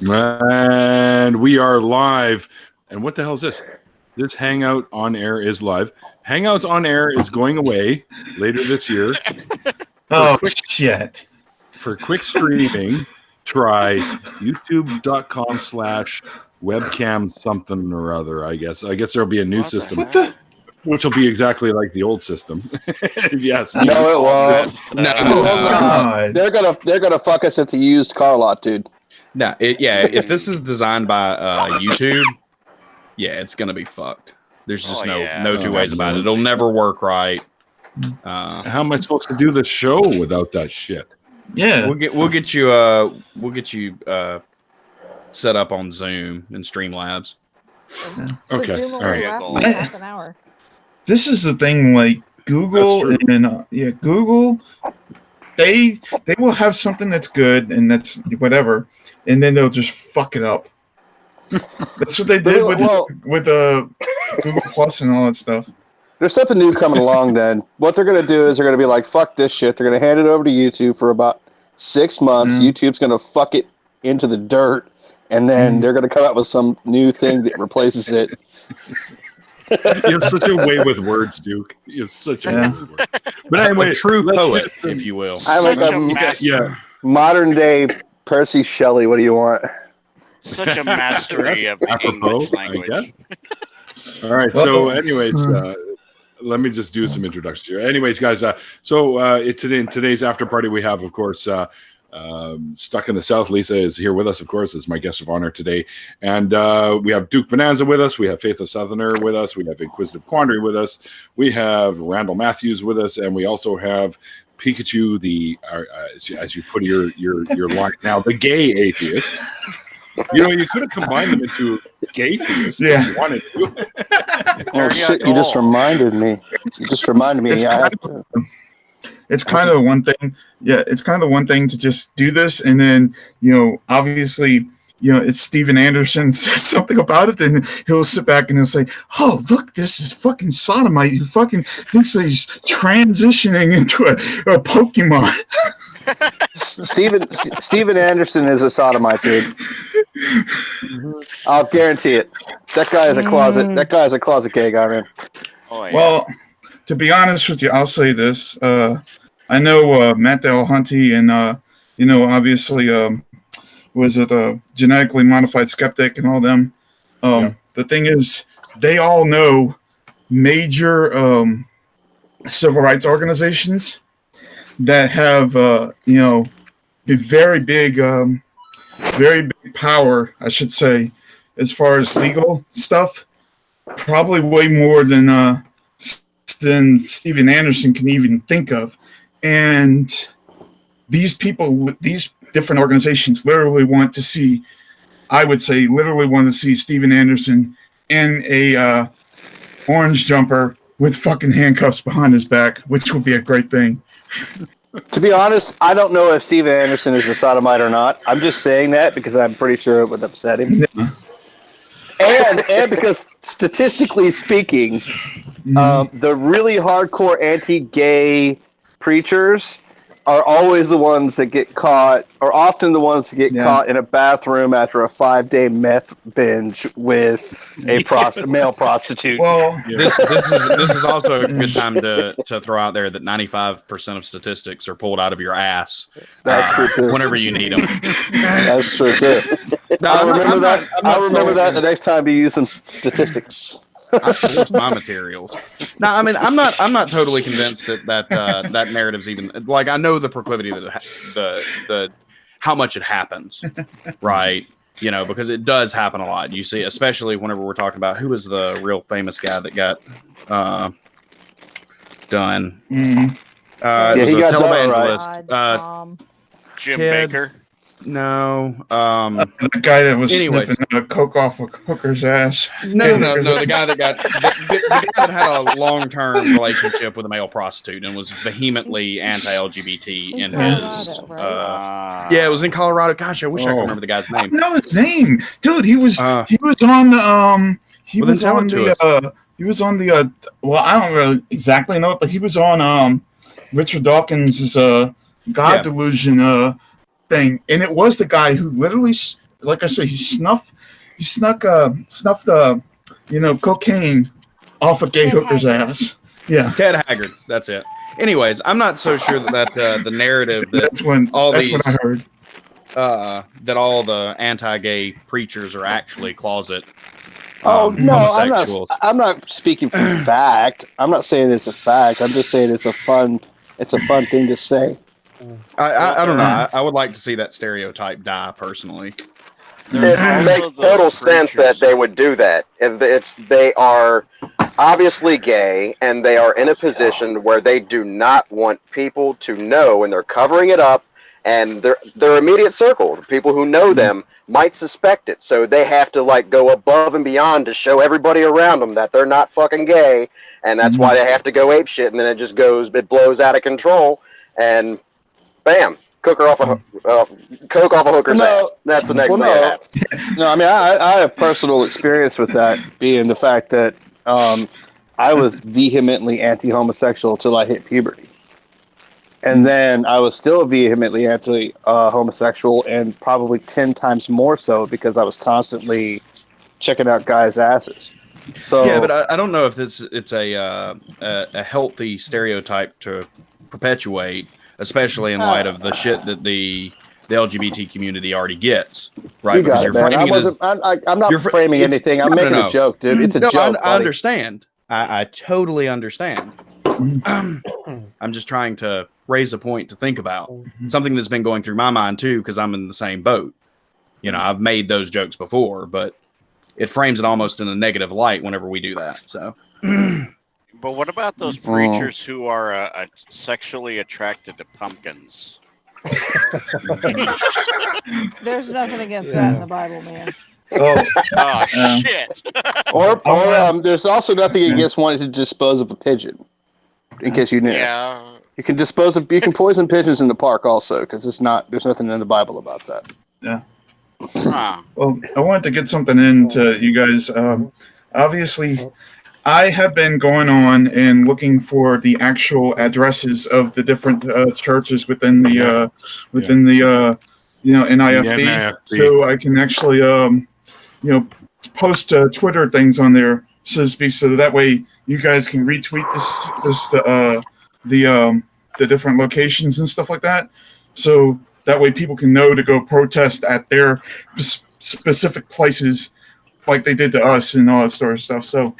And we are live. And what the hell is this? This Hangout on Air is live. Hangouts on Air is going away later this year. Shit. For quick streaming, try youtube.com/webcam something or other, I guess. I guess there'll be a new system. Which will be exactly like the old system. Yes. No, it won't. No. They're gonna fuck us at the used car lot, dude. No, if this is designed by YouTube, it's gonna be fucked. There's just no two ways about it. It'll never work right. How am I supposed to do the show without that shit? Yeah, we'll get you set up on Zoom and Streamlabs. Okay, all right. Half an hour. This is the thing, like Google and Google, they will have something that's good and that's whatever, and then they'll just fuck it up. That's what they did with Google Plus and all that stuff. There's something new coming along. Then what they're gonna do is they're gonna be like, "Fuck this shit." They're gonna hand it over to YouTube for about 6 months. YouTube's gonna fuck it into the dirt, and then they're gonna come out with some new thing that replaces it. You have such a way with words, Duke. You have such a way with words. But anyway, a true poet, if you will. I'm like a modern day Percy Shelley. What do you want? Such a mastery of the English language. All right. So, anyways, let me just do some introductions here. Anyways, guys. In today's after party, we have, of course, Stuck in the South. Lisa is here with us, of course, as my guest of honor today. And we have Duke Bonanza with us. We have Faithless Southerner with us. We have Inquisitive Quandary with us. We have Randall Matthews with us. And we also have Pikachu, as you put your line now, the gay atheist. You could have combined them into gay theists if you wanted to. Oh, shit, you just reminded me. It's kind of one thing. Yeah, it's kind of one thing to just do this, and then obviously, it's Steven Anderson says something about it, then he'll sit back and he'll say, "Oh, look, this is fucking sodomite who fucking thinks he's transitioning into a Pokemon." Steven Anderson is a sodomite, dude. I'll guarantee it. That guy is a closet. That guy is a closet gay guy, man. Oh, yeah. Well, to be honest with you, I'll say this. I know Matt Delahunty and, obviously, was it a genetically modified skeptic and all them. The thing is, they all know major civil rights organizations that have, a very big power, I should say, as far as legal stuff. Probably way more than Steven Anderson can even think of. And these different organizations literally want to see Steven Anderson in a orange jumper with fucking handcuffs behind his back, which would be a great thing. To be honest, I don't know if Steven Anderson is a sodomite or not. I'm just saying that because I'm pretty sure it would upset him. Yeah. And because statistically speaking, the really hardcore anti-gay preachers are always the ones that get caught, or often the ones that get caught in a bathroom after a 5-day meth binge with a male prostitute. Well, this is also a good time to throw out there that 95% of statistics are pulled out of your ass. That's true too. Whenever you need them. That's true too. I'll remember that the next time you use some statistics. I source my materials. No, I mean I'm not totally convinced that narrative's even like I know the proclivity that the how much it happens, right? Because it does happen a lot. You see, especially whenever we're talking about who was the real famous guy that got done. It was a televangelist. Right. Jim Baker. No, the guy that was sniffing coke off a hooker's ass. No. The guy that the guy that had a long-term relationship with a male prostitute and was vehemently anti-LGBT in his. Right? It was in Colorado. Gosh, I wish I could remember the guy's name. I know his name, dude. He was on the he was on the well, I don't really exactly know it, but he was on Richard Dawkins' God Delusion thing, and it was the guy who literally like I said, he snuffed cocaine off of gay Ted hooker's Haggard. ass. Yeah, Ted Haggard. That's it. Anyways, I'm not so sure that the narrative that that's what I heard. that all the anti-gay preachers are actually closet Oh no, homosexuals. I'm not speaking from fact. I'm not saying it's a fact. I'm just saying it's a fun thing to say. I don't know. I would like to see that stereotype die personally. It makes total sense that they would do that. They are obviously gay, and they are in a position where they do not want people to know, and they're covering it up. And their immediate circle, the people who know them, might suspect it. So they have to like go above and beyond to show everybody around them that they're not fucking gay, and that's why they have to go ape shit. And then it blows out of control, and bam, coke off a hooker's ass. That's the next thing that happens. No, I mean I have personal experience with that, being the fact that I was vehemently anti-homosexual till I hit puberty. And then I was still vehemently anti-homosexual, and probably 10 times more so because I was constantly checking out guys' asses. So yeah, but I don't know if it's a healthy stereotype to perpetuate, especially in light of the shit that the LGBT community already gets, right? Because you're framing I'm not framing anything. I'm making a joke, dude. It's a joke. I understand. I totally understand. I'm just trying to raise a point to think about. Something that's been going through my mind too, because I'm in the same boat. You know, I've made those jokes before, but it frames it almost in a negative light whenever we do that. So, But what about those preachers who are sexually attracted to pumpkins? There's nothing against that in the Bible, man. Oh shit! Or there's also nothing against wanting to dispose of a pigeon. In case you knew. Yeah. You can poison pigeons in the park also, because there's nothing in the Bible about that. Yeah. Huh. Well, I wanted to get something into you guys. Obviously, I have been going on and looking for the actual addresses of the different churches within the NIFB, so I can actually post Twitter things on there, so to speak, so that way you guys can retweet the different locations and stuff like that. So that way people can know to go protest at their specific places, like they did to us and all that sort of stuff. So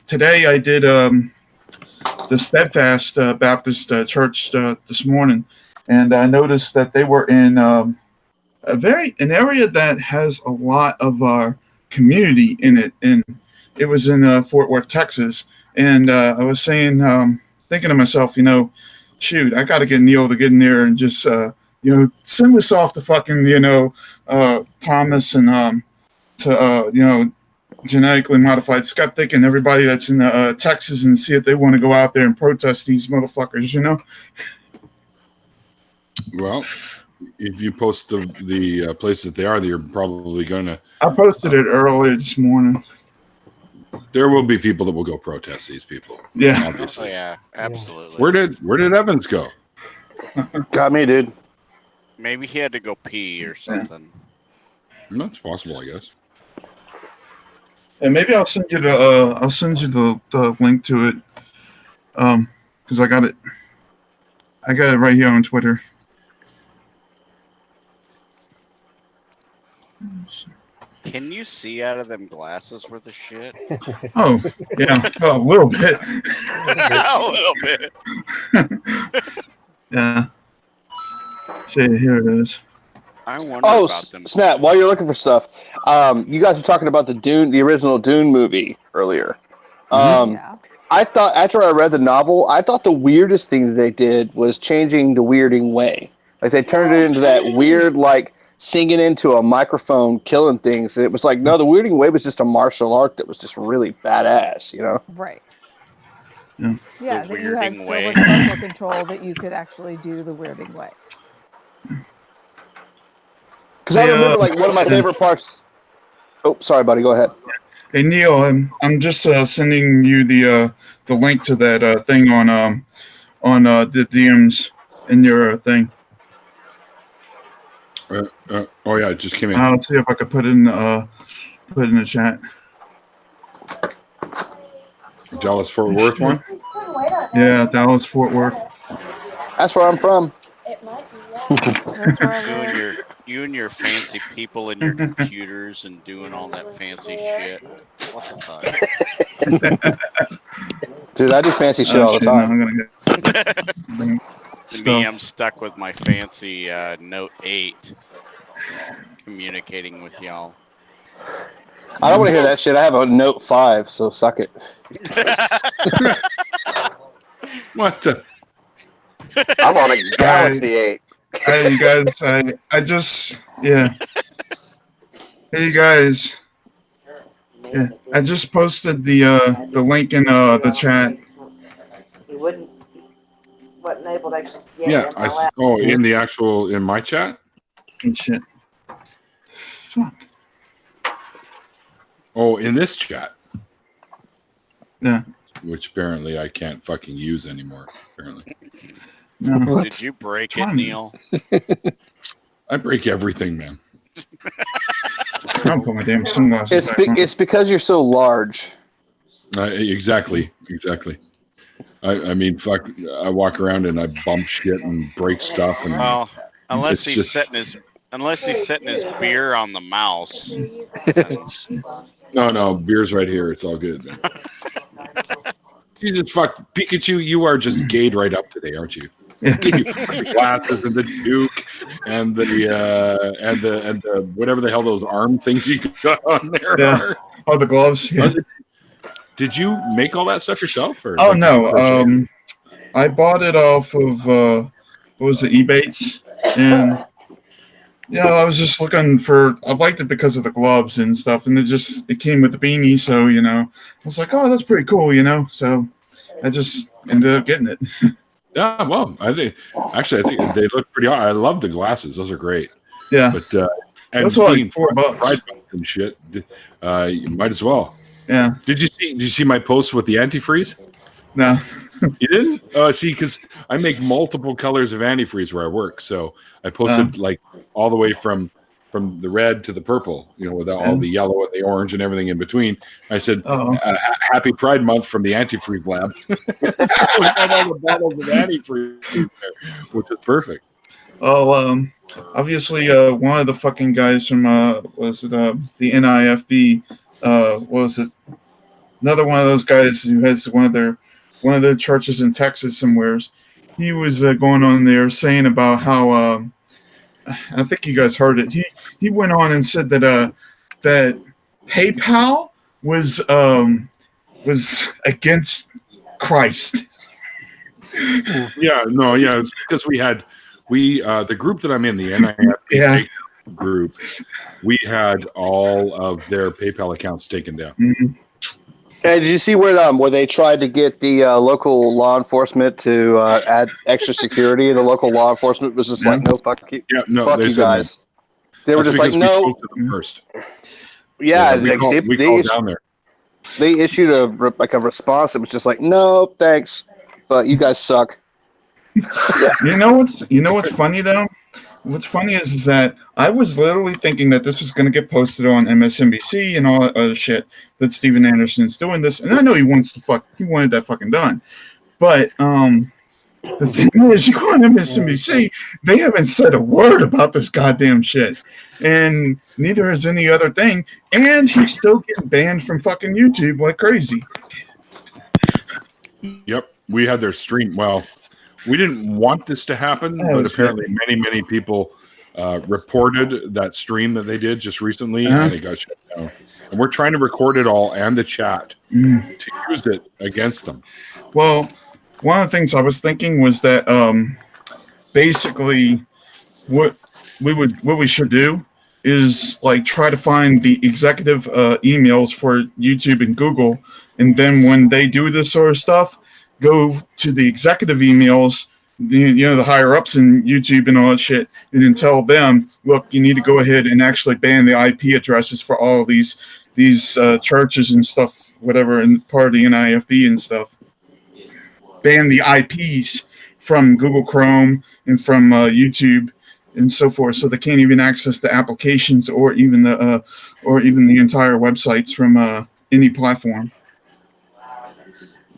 today I did the Steadfast Baptist Church this morning, and I noticed that they were in an area that has a lot of our community in it, and it was in Fort Worth, Texas. And I was saying, thinking to myself, shoot, I got to get Neil to get in there and just send this off to fucking Thomas and to genetically modified skeptic and everybody that's in Texas, and see if they want to go out there and protest these motherfuckers. Well, if you post the places that they are, you're probably gonna. I posted it earlier this morning. There will be people that will go protest these people. Yeah, obviously. Oh, yeah, absolutely. Where did Evans go? Got me, dude. Maybe he had to go pee or something. That's possible, I guess. And maybe I'll send you the link to it, because I got it right here on Twitter. Can you see out of them glasses worth of shit? Oh, yeah, a little bit. A little bit. Yeah. See, here it is. I wonder about them. Snap, while you're looking for stuff, you guys were talking about the original Dune movie earlier. Yeah. I thought, after I read the novel, I thought the weirdest thing that they did was changing the weirding way. Like, they turned it into that weird, like, singing into a microphone, killing things. And it was like, no, the weirding way was just a martial art that was just really badass, Right. Yeah. Yeah, The that you had weirding so way. much muscle control that you could actually do the weirding way. Because I remember, like, one of my favorite parts. Oh, sorry, buddy. Go ahead. Hey Neil, I'm just sending you the link to that thing on the DMs in your thing. Oh yeah, it just came in. I'll see if I could put it in the chat. Dallas Fort Worth one. Yeah, Dallas Fort Worth. That's where I'm from. That's where I live. You and your fancy people and your computers and doing all that fancy shit. What the fuck? Dude, I do fancy shit all the No, time. I'm gonna get To me, I'm stuck with my fancy Note 8 communicating with y'all. I don't want to hear that shit. I have a Note 5, so suck it. What the? I'm on a Galaxy 8. Hey, you guys, I just, yeah. Hey, you guys. Yeah, I just posted the link in the chat. You wasn't able to actually get Yeah, it. in my chat. And shit. Fuck. Oh, in this chat, Yeah. which apparently I can't fucking use anymore. Apparently, No. Did you break it, Fun. Neil? I break everything, man. I'll put my damn sunglasses back on. It's because you're so large. Exactly. I mean, fuck. I walk around and I bump shit and break stuff, and Well, unless It's he's just- setting his beer on the mouse. no, beer's right here. It's all good, man. Jesus fuck, Pikachu, you are just gayed right up today, aren't you? The glasses and the Duke and the whatever the hell those arm things you got on there Yeah. are. Oh, the gloves. Yeah. Did you make all that stuff yourself? Or Oh like, no. crochet? I bought it off of what was it, Ebates, and I was just looking for. I liked it because of the gloves and stuff, and it came with the beanie, so I was like, oh, that's pretty cool, So I just ended up getting it. Yeah, well, I think they look pretty. I love the glasses; those are great. Yeah, But and those are being like $4. Pride Month and shit, you might as well. Yeah. Did you see my post with the antifreeze? No. You didn't? See, because I make multiple colors of antifreeze where I work, so I posted like all the way from the red to the purple, with all the yellow and the orange and everything in between. I said, "Happy Pride Month from the antifreeze lab." So we had all the bottles of antifreeze in there, which is perfect. Oh, obviously, one of the fucking guys from the NIFB? Was it another one of those guys who has one of their churches in Texas somewheres? He was going on there saying about how I think you guys heard it. He went on and said that that PayPal was against Christ. It's because the group that I'm in, the NIFB group, we had all of their PayPal accounts taken down. Mm-hmm. Hey, did you see where they tried to get the local law enforcement to add extra security, and the local law enforcement was just like, no, fuck you, fuck you guys. They were just like, no. We spoke to them first. Yeah, we called down there. They issued a response that was just like, no, thanks, but you guys suck. You know what's funny though? What's funny is that I was literally thinking that this was going to get posted on MSNBC and all that other shit, that Steven Anderson's doing this, and I know he wanted that fucking done. But the thing is, you go on MSNBC, they haven't said a word about this goddamn shit, and neither has any other thing, and he's still getting banned from fucking YouTube like crazy. Yep, we had their stream. Well, we didn't want this to happen, but apparently many people reported that stream that they did just recently, and it got shut down. And we're trying to record it all and the chat to use it against them. Well, one of the things I was thinking was that basically what we should do is like try to find the executive emails for YouTube and Google, and then when they do this sort of stuff, go to the executive emails, the higher ups in YouTube and all that shit, and then tell them, look, you need to go ahead and actually ban the IP addresses for all of these churches and stuff, whatever, and part of the NIFB and stuff. Ban the IPs from Google Chrome and from YouTube, and so forth. So they can't even access the applications or even the entire websites from any platform.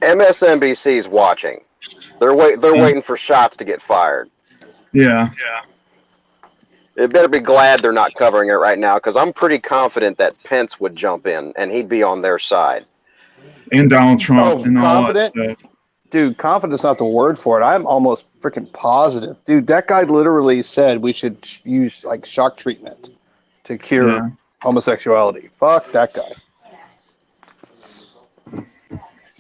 MSNBC's watching. They're waiting for shots to get fired. Yeah. They better be glad they're not covering it right now, because I'm pretty confident that Pence would jump in and he'd be on their side. And Donald Trump and all that confident? stuff. Dude, confident's not the word for it. I'm almost freaking positive. Dude, that guy literally said we should use like shock treatment to cure homosexuality. Fuck that guy.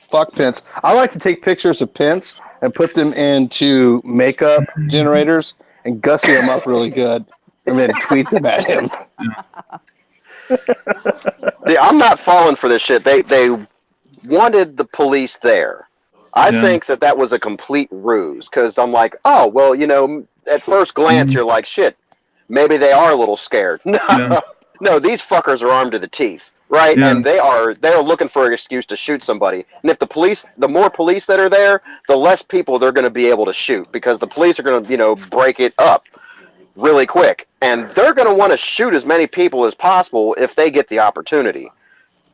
Fuck Pence. I like to take pictures of Pence and put them into makeup generators and gussy them up really good and then tweet them at him. I'm not falling for this shit. They wanted the police there. I think that was a complete ruse, because I'm like, oh, well, you know, at first glance, you're like, shit, maybe they are a little scared. No, these fuckers are armed to the teeth. Right, and they're looking for an excuse to shoot somebody. And if the more police that are there, the less people they're going to be able to shoot, because the police are going to, you know, break it up really quick, and they're going to want to shoot as many people as possible if they get the opportunity.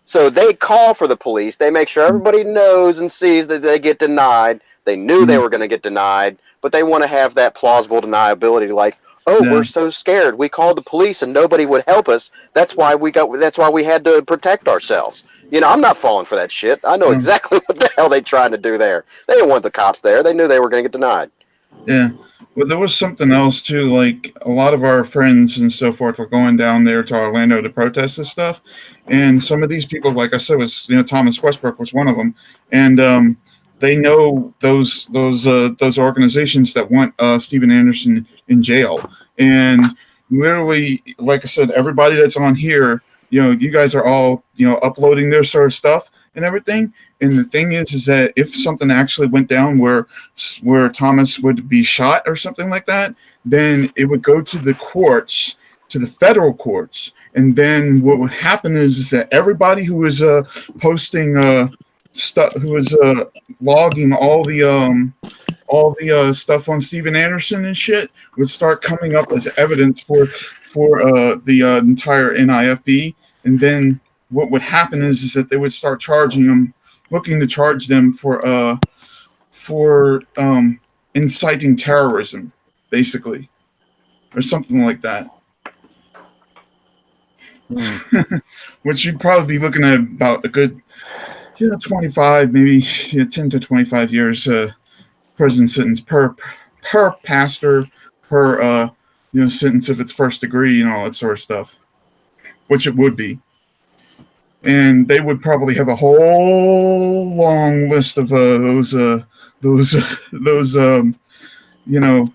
So they call for the police. They make sure everybody knows and sees that they get denied. They knew they were going to get denied, but they want to have that plausible deniability, like, oh, we're so scared. We called the police and nobody would help us. That's why we had to protect ourselves. You know, I'm not falling for that shit. I know exactly what the hell they trying to do there. They didn't want the cops there. They knew they were going to get denied. Yeah. Well, there was something else too. Like, a lot of our friends and so forth were going down there to Orlando to protest this stuff. And some of these people, like I said, was, you know, Thomas Westbrook was one of them. And, they know those organizations that want Steven Anderson in jail, and literally, like I said, everybody that's on here, you know, you guys are all, you know, uploading their sort of stuff and everything. And the thing is that if something actually went down where Thomas would be shot or something like that, then it would go to the courts, to the federal courts, and then what would happen is that everybody who is posting stuff, who is logging all the stuff on Steven Anderson and shit, would start coming up as evidence for the entire NIFB. And then what would happen is that they would start charging them, looking to charge them for inciting terrorism, basically, or something like that. Which you'd probably be looking at about a good 25, maybe 10 to 25 years prison sentence per pastor, per sentence if it's first degree and all that sort of stuff, which it would be. And they would probably have a whole long list of those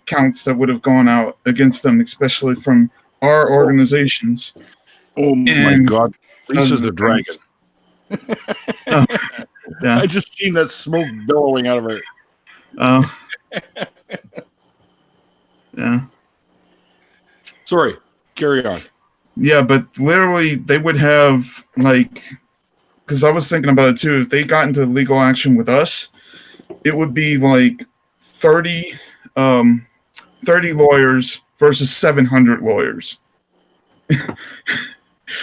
counts that would have gone out against them, especially from our organizations. Oh my God! This is the dragon. I just seen that smoke billowing out of her. Oh. Yeah. Sorry, carry on. Yeah, but literally they would have, like, because I was thinking about it too, if they got into legal action with us, it would be like 30 lawyers versus 700 lawyers.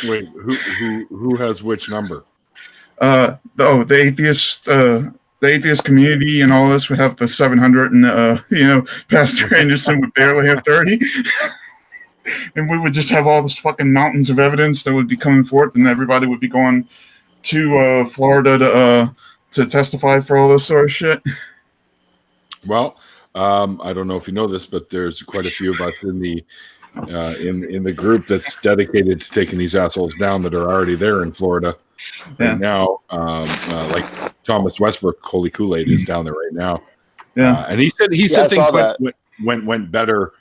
Wait, who has which number? The atheist community and all this would have the 700, and Pastor Anderson would barely have 30. And we would just have all this fucking mountains of evidence that would be coming forth, and everybody would be going to Florida to testify for all this sort of shit. Well, I don't know if you know this, but there's quite a few of us in the group that's dedicated to taking these assholes down that are already there in Florida right now. Like Thomas Westbrook, Holy Kool-Aid, is down there right now. Yeah, and he said things went better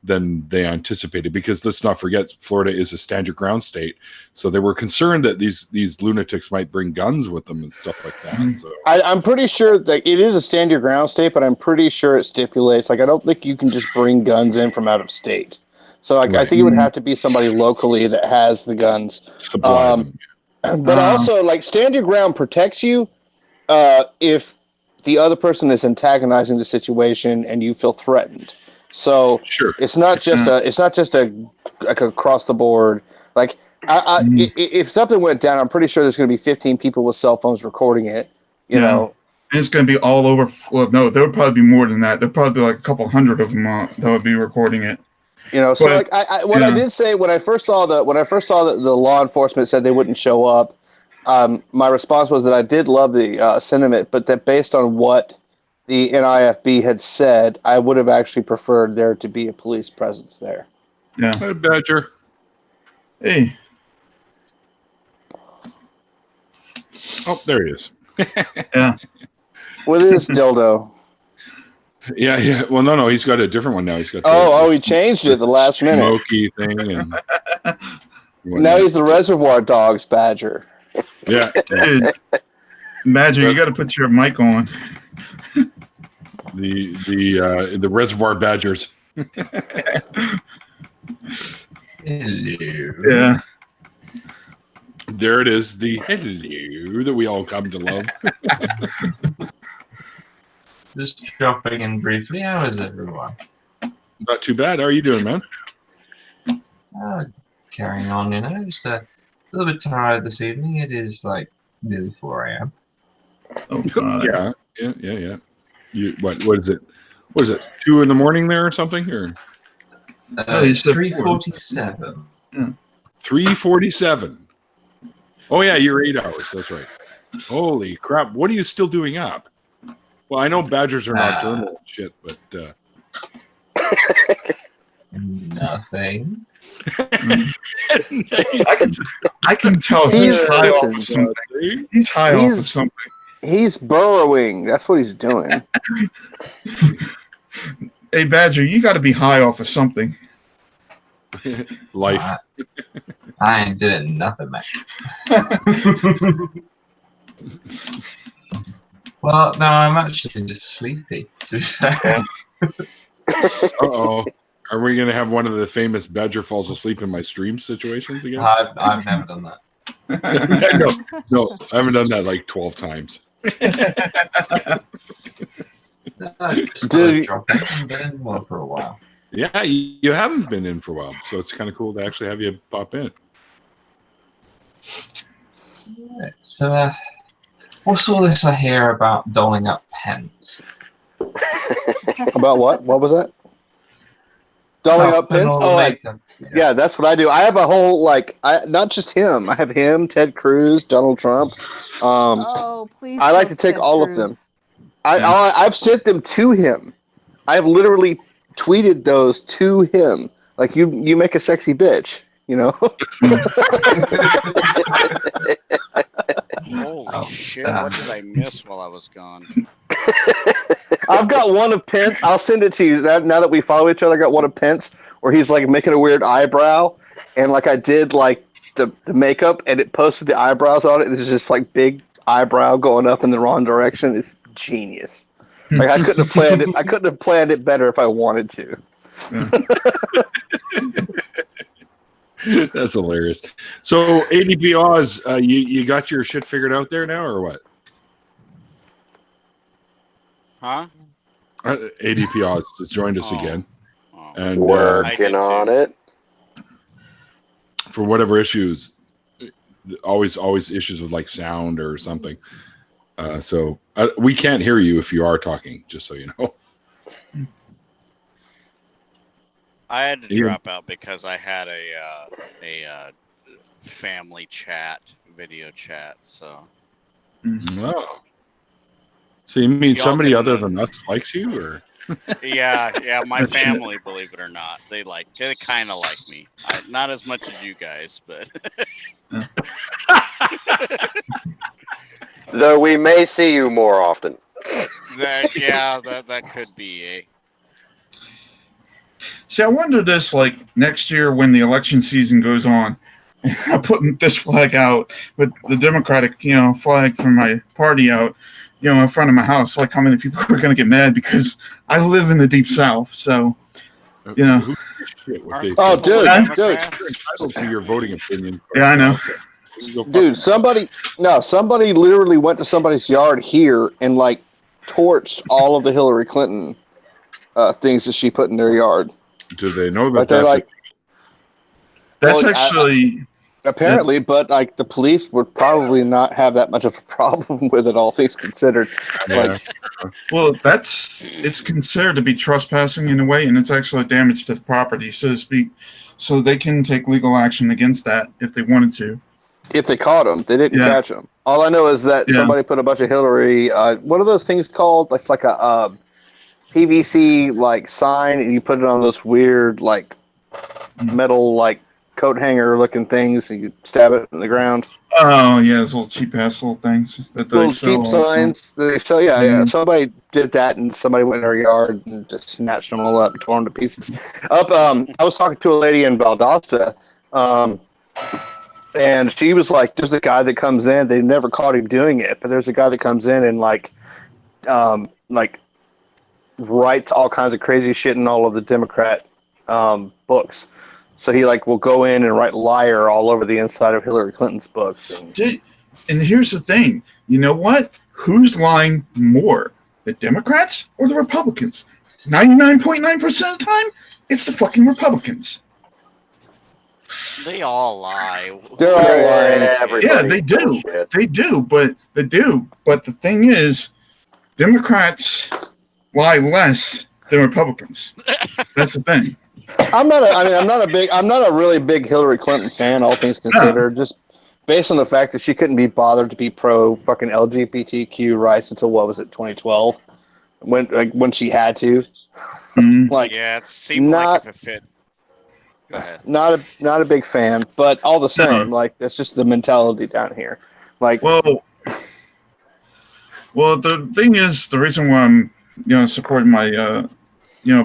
than they anticipated, because let's not forget, Florida is a stand your ground state, so they were concerned that these lunatics might bring guns with them and stuff like that. So I'm pretty sure that it is a stand your ground state, but I'm pretty sure it stipulates, like, I don't think you can just bring guns in from out of state. So I think it would have to be somebody locally that has the guns. But also, like, stand your ground protects you if the other person is antagonizing the situation and you feel threatened. So Sure. it's not just a like across the board. Like if something went down, I'm pretty sure there's going to be 15 people with cell phones recording it. You know, and it's going to be all over. Well, no, there would probably be more than that. There'd probably be like a couple hundred of them that would be recording it. You know, so like I did say when I first saw that the law enforcement said they wouldn't show up, my response was that I did love the sentiment, but that based on what the NIFB had said, I would have actually preferred there to be a police presence there. Yeah. Hey, Badger. Hey. Oh, there he is. Yeah. With his dildo. Yeah. Well, no, he's got a different one now. He's got. He changed it at the last minute. Smoky thing, and now he's the Reservoir Dogs Badger. Yeah. Dude, Badger, you got to put your mic on. The Reservoir Badgers. Hello. Yeah. There it is, the hello that we all come to love. Just dropping in briefly. How is everyone? Not too bad. How are you doing, man? Carrying on, just a little bit tired this evening. It is like nearly 4 a.m. Oh, God. Yeah. What is it? What is it? 2 in the morning there or something? Or 3:47. 3:47. Oh yeah, you're 8 hours. That's right. Holy crap! What are you still doing up? Well, I know badgers are nocturnal and shit, but nothing. I can tell he's high off of something. He's high off of something. He's burrowing. That's what he's doing. Hey, Badger, you got to be high off of something. Life. I ain't doing nothing, man. Well, no, I'm actually just sleepy, to be fair. Uh-oh. Are we going to have one of the famous Badger falls asleep in my stream situations again? I've never done that. No, I haven't done that like 12 times. Dude, I've been in one for a while. Yeah, you haven't been in for a while, so it's kind of cool to actually have you pop in. Right, so, what's all this I hear about doling up pence? About what? What was that? Doling up pence? Oh, yeah, that's what I do. I have a whole, not just him. I have him, Ted Cruz, Donald Trump. Please. I like to take all of them. I've sent them to him. I've literally tweeted those to him. Like, you make a sexy bitch, you know? Holy shit, what did I miss while I was gone? I've got one of Pence. I'll send it to you. Now that we follow each other, I got one of Pence where he's like making a weird eyebrow. And like I did like the makeup and it posted the eyebrows on it. There's just like big eyebrow going up in the wrong direction. It's genius. Like I couldn't have planned it. I couldn't have planned it better if I wanted to. That's hilarious. So ADP Oz, you got your shit figured out there now, or what? Huh? ADP Oz has joined us again, and working on it. For whatever issues, always issues with like sound or something. So we can't hear you if you are talking. Just so you know. I had to drop out because I had a family chat, video chat. So. Oh. So you mean somebody other than us likes you, or? Yeah. My family, believe it or not, they kind of like me. Not as much as you guys, but. Though we may see you more often. That could be See, I wonder this, like, next year when the election season goes on, I'm putting this flag out with the Democratic, flag from my party out, in front of my house. Like, how many people are going to get mad because I live in the Deep South, so, Oh, dude. You're entitled to your voting opinion. Yeah, I know. Dude, somebody literally went to somebody's yard here and like torched all of the Hillary Clinton things that she put in their yard. Do they know that But they're that's like, That's well, actually apparently, but like the police would probably not have that much of a problem with it, all things considered. Like, well, it's considered to be trespassing in a way, and it's actually damage to the property, so to speak. So they can take legal action against that if they wanted to. if they caught them, they didn't Yeah. catch them. All I know is that Yeah. somebody put a bunch of Hillary. What are those things called? It's like a PVC like sign, and you put it on those weird like metal like coat hanger looking things, and you stab it in the ground. Oh yeah, those little cheap ass little things that they Little sell. cheap signs. They sell. Yeah. Somebody did that, and somebody went in their yard and just snatched them all up and tore them to pieces. I was talking to a lady in Valdosta, and she was like, "There's a guy that comes in. They never caught him doing it, but there's a guy that comes in and like writes all kinds of crazy shit in all of the Democrat books. So he like will go in and write liar all over the inside of Hillary Clinton's books. And here's the thing. You know what? Who's lying more? The Democrats or the Republicans? 99.9% of the time, it's the fucking Republicans. They all lie. They're all lying. Yeah, they do. They do. But the thing is, Democrats lie less than Republicans. That's the thing. I'm not a really big Hillary Clinton fan, all things considered. Just based on the fact that she couldn't be bothered to be pro fucking LGBTQ rights until what was it, 2012, when she had to. Like, yeah, it seemed like if it fit. Go ahead. Not a big fan, but all the same, like that's just the mentality down here. Like, well, the thing is, the reason why I'm supporting my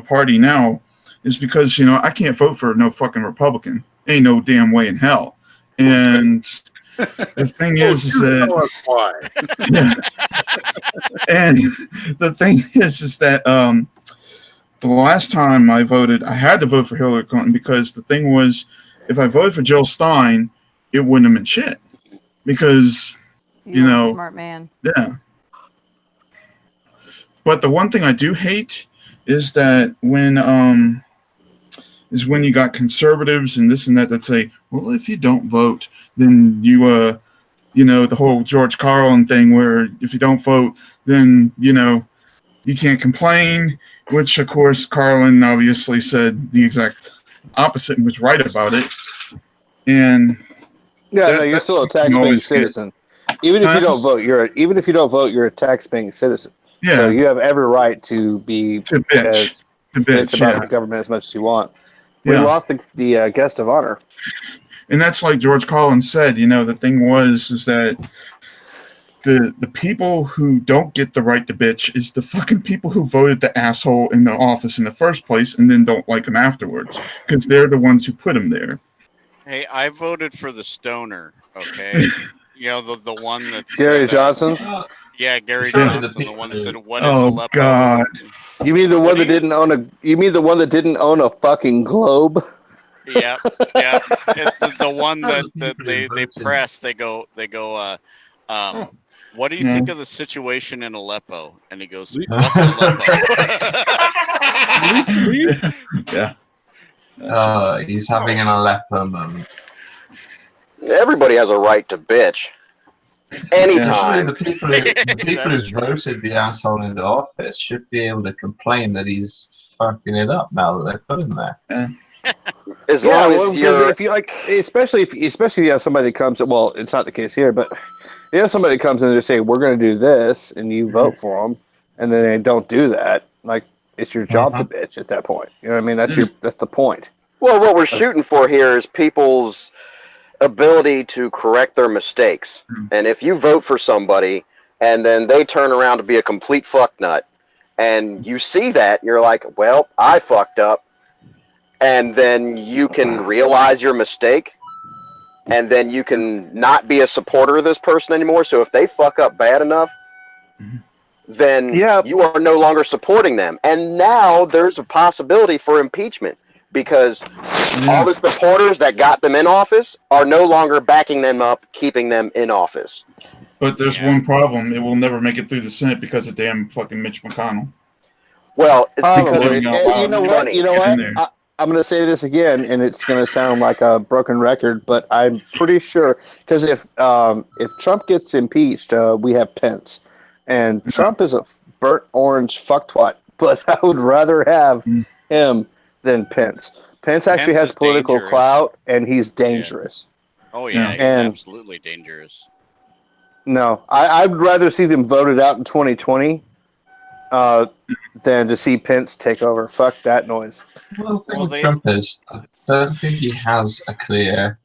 party now is because I can't vote for no fucking Republican. Ain't no damn way in hell. And the thing is that why. Yeah. And the thing is that the last time I voted, I had to vote for Hillary Clinton because the thing was, if I voted for Jill Stein, it wouldn't have been shit. Because You're a smart man. Yeah. But the one thing I do hate is that when you got conservatives and this and that say, well, if you don't vote, then you the whole George Carlin thing where if you don't vote, then you can't complain, which of course Carlin obviously said the exact opposite and was right about it. And you're still a tax-paying citizen. Even if you don't vote, you're a tax-paying citizen. Yeah. So you have every right to bitch about the government as much as you want. We lost the guest of honor. And that's like George Carlin said, the thing is that the people who don't get the right to bitch is the fucking people who voted the asshole in the office in the first place and then don't like him afterwards because they're the ones who put him there. Hey, I voted for the stoner, okay? The one that's... Gary Johnson? Yeah, Gary Johnson, the one that said, "What is Aleppo?" God! You mean the one that didn't own a? You mean the one that didn't own a fucking globe? Yeah. The one that they press. They go. What do you think of the situation in Aleppo? And he goes, "What's Aleppo?" Yeah. He's having an Aleppo moment. Everybody has a right to bitch. Anytime. The people who voted the asshole into office should be able to complain that he's fucking it up now that they put him there. As long as you're, if you like, especially if you have somebody that comes. Well, it's not the case here, but you have somebody that comes in and say, "We're going to do this," and you vote for them, and then they don't do that. Like, it's your job to bitch at that point. You know what I mean? That's the point. Well, what we're shooting for here is people's ability to correct their mistakes. And if you vote for somebody and then they turn around to be a complete fucknut and you see that, you're like, well, I fucked up. And then you can realize your mistake and then you can not be a supporter of this person anymore. So if they fuck up bad enough, then you are no longer supporting them. And now there's a possibility for impeachment. Because all the supporters that got them in office are no longer backing them up, keeping them in office. But there's one problem. It will never make it through the Senate because of damn fucking Mitch McConnell. Well, it's because Probably. of And you know what? money. You know in what? there. I'm going to say this again, and it's going to sound like a broken record, but I'm pretty sure because if Trump gets impeached, we have Pence, and Trump is a burnt orange fucktwat. But I would rather have him than Pence. Pence actually Pence has is political dangerous. clout, and he's dangerous. Oh yeah, he's And absolutely dangerous. no, I'd rather see them voted out in 2020 than to see Pence take over. Fuck that noise. Well, the thing Well, with Trump is, I don't think he has a clear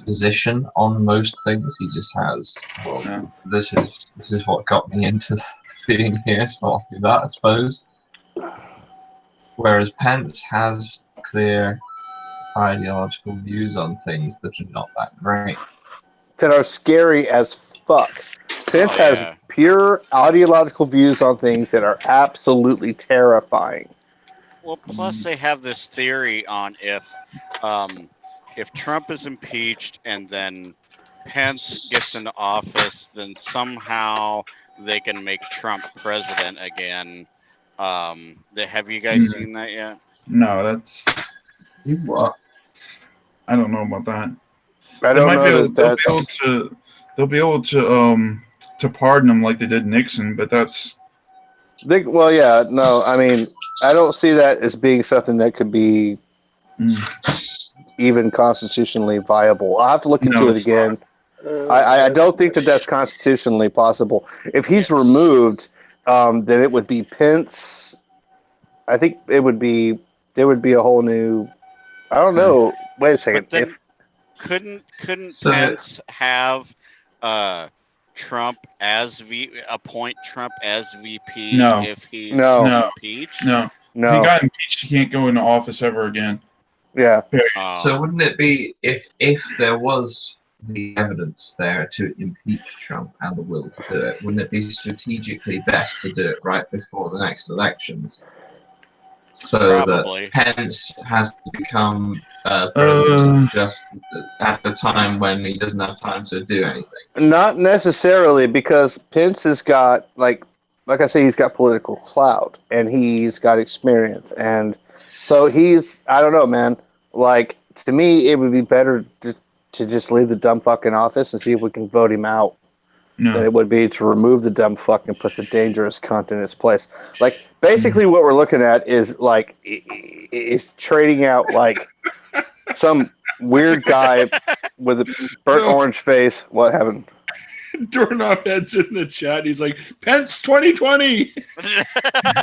position on most things. He just has, well, Yeah. this is what got me into being here, so I'll do that, I suppose. Whereas Pence has clear ideological views on things that are not that great. That are scary as fuck. Pence Oh, has yeah. pure ideological views on things that are absolutely terrifying. Well, plus they have this theory on if Trump is impeached and then Pence gets into office, then somehow they can make Trump president again. Have you guys seen that yet? No, that's. What? I don't know about that. I They don't might be know able, that they'll be able to pardon him like they did Nixon, but that's. well, yeah, no, I mean, I don't see that as being something that could be even constitutionally viable. I'll have to look into it it's again. I don't think that that's constitutionally possible. If he's removed, then it would be Pence. I think there would be a whole new. I don't know. Wait a second. But then couldn't So- Pence have Trump as appoint Trump as VP No. if he's No. impeached? No. If he got impeached, he can't go into office ever again. Yeah. So wouldn't it be if there was the evidence there to impeach Trump and the will to do it, wouldn't it be strategically best to do it right before the next elections? So Probably. that Pence has to become president just at the time when he doesn't have time to do anything. Not necessarily, because Pence has got like I say, he's got political clout and he's got experience, and so I don't know, man. Like, to me, it would be better to just leave the dumb fuck in office and see if we can vote him out than it would be to remove the dumb fuck and put the dangerous cunt in its place. Like, basically, what we're looking at is like is trading out like some weird guy with a burnt orange face. What happened? Doorknob heads in the chat. He's like, Pence 2020.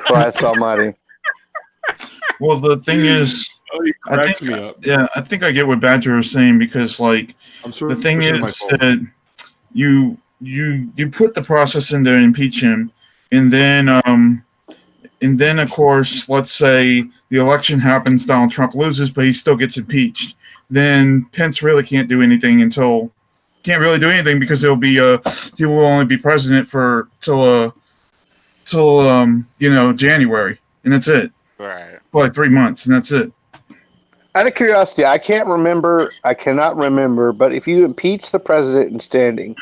Christ almighty. Well, the thing is, he cracks me up. Yeah, I think I get what Badger was saying, because like the thing is that you put the process in to impeach him, and then of course, let's say the election happens, Donald Trump loses, but he still gets impeached. Then Pence really can't do anything because he will only be president for till January, and that's it. Right. For like 3 months, and that's it. Out of curiosity, I cannot remember, but if you impeach the president in standing,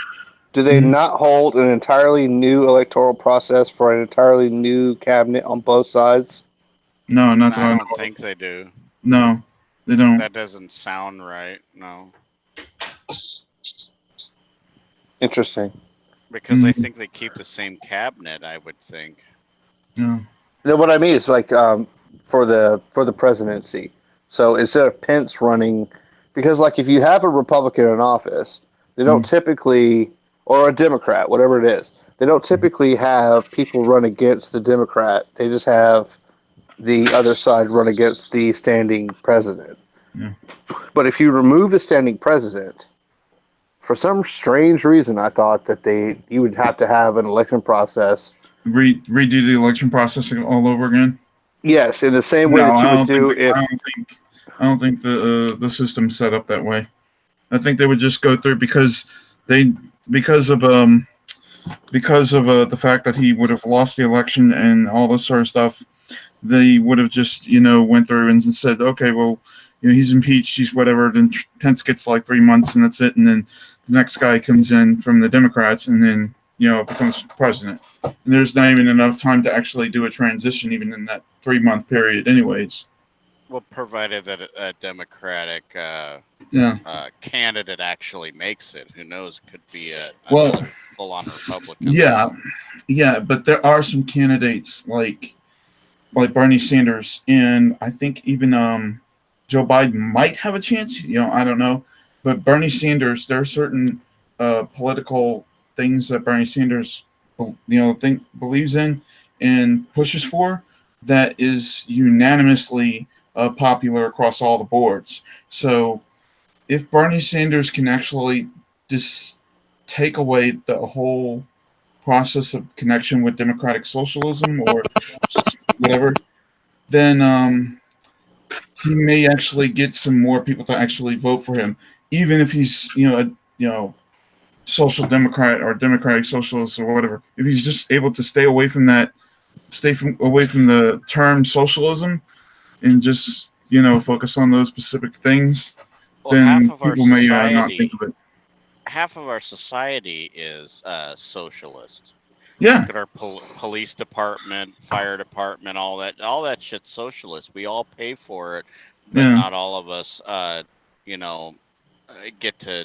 do they not hold an entirely new electoral process for an entirely new cabinet on both sides? No, not that I I don't know think they do. No, they don't. That doesn't sound right. No. Interesting. Because I think they keep the same cabinet, I would think. No. No, what I mean is like for the presidency. So instead of Pence running, because like if you have a Republican in office, they don't typically, or a Democrat, whatever it is, they don't typically have people run against the Democrat. They just have the other side run against the standing president. Yeah. But if you remove the standing president, for some strange reason, I thought that you would have to have an election process. Redo the election process all over again. Yes, in the same way that you would do if. I don't think the system's set up that way. I think they would just go through because of the fact that he would have lost the election and all this sort of stuff. They would have just went through and said, okay, well, he's impeached, he's whatever. Then Pence gets like 3 months and that's it, and then the next guy comes in from the Democrats, and then becomes president. And there's not even enough time to actually do a transition, even in that 3-month period, anyways. Well, provided that a Democratic candidate actually makes it, who knows? Could be another full-on Republican. Yeah, but there are some candidates like Bernie Sanders, and I think even Joe Biden might have a chance. I don't know, but Bernie Sanders, there are certain political things that Bernie Sanders, believes in and pushes for that is unanimously popular across all the boards. So if Bernie Sanders can actually just take away the whole process of connection with democratic socialism or whatever, then he may actually get some more people to actually vote for him, even if he's social democrat or democratic socialist or whatever. If he's just able to stay away from that, away from the term socialism, and just focus on those specific things, then people may not think of it. Half of our society is socialist. Yeah. Look at our police department, fire department, all that shit's socialist. We all pay for it, but not all of us, get to,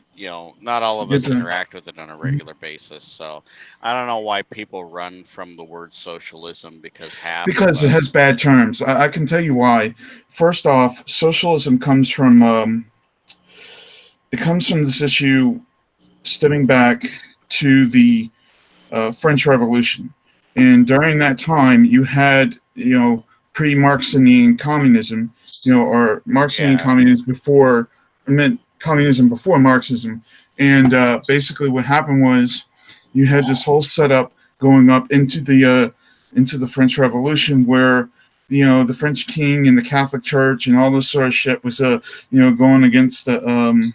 not all of us interact with it on a regular basis. So I don't know why people run from the word socialism, because it has bad terms. I can tell you why. First off, socialism comes from this issue stemming back to the French Revolution, and during that time you had pre-Marxian communism, or Marxian communism before communism before Marxism, and basically what happened was you had this whole setup going up into the French Revolution, where the French king and the Catholic Church and all this sort of shit was going against the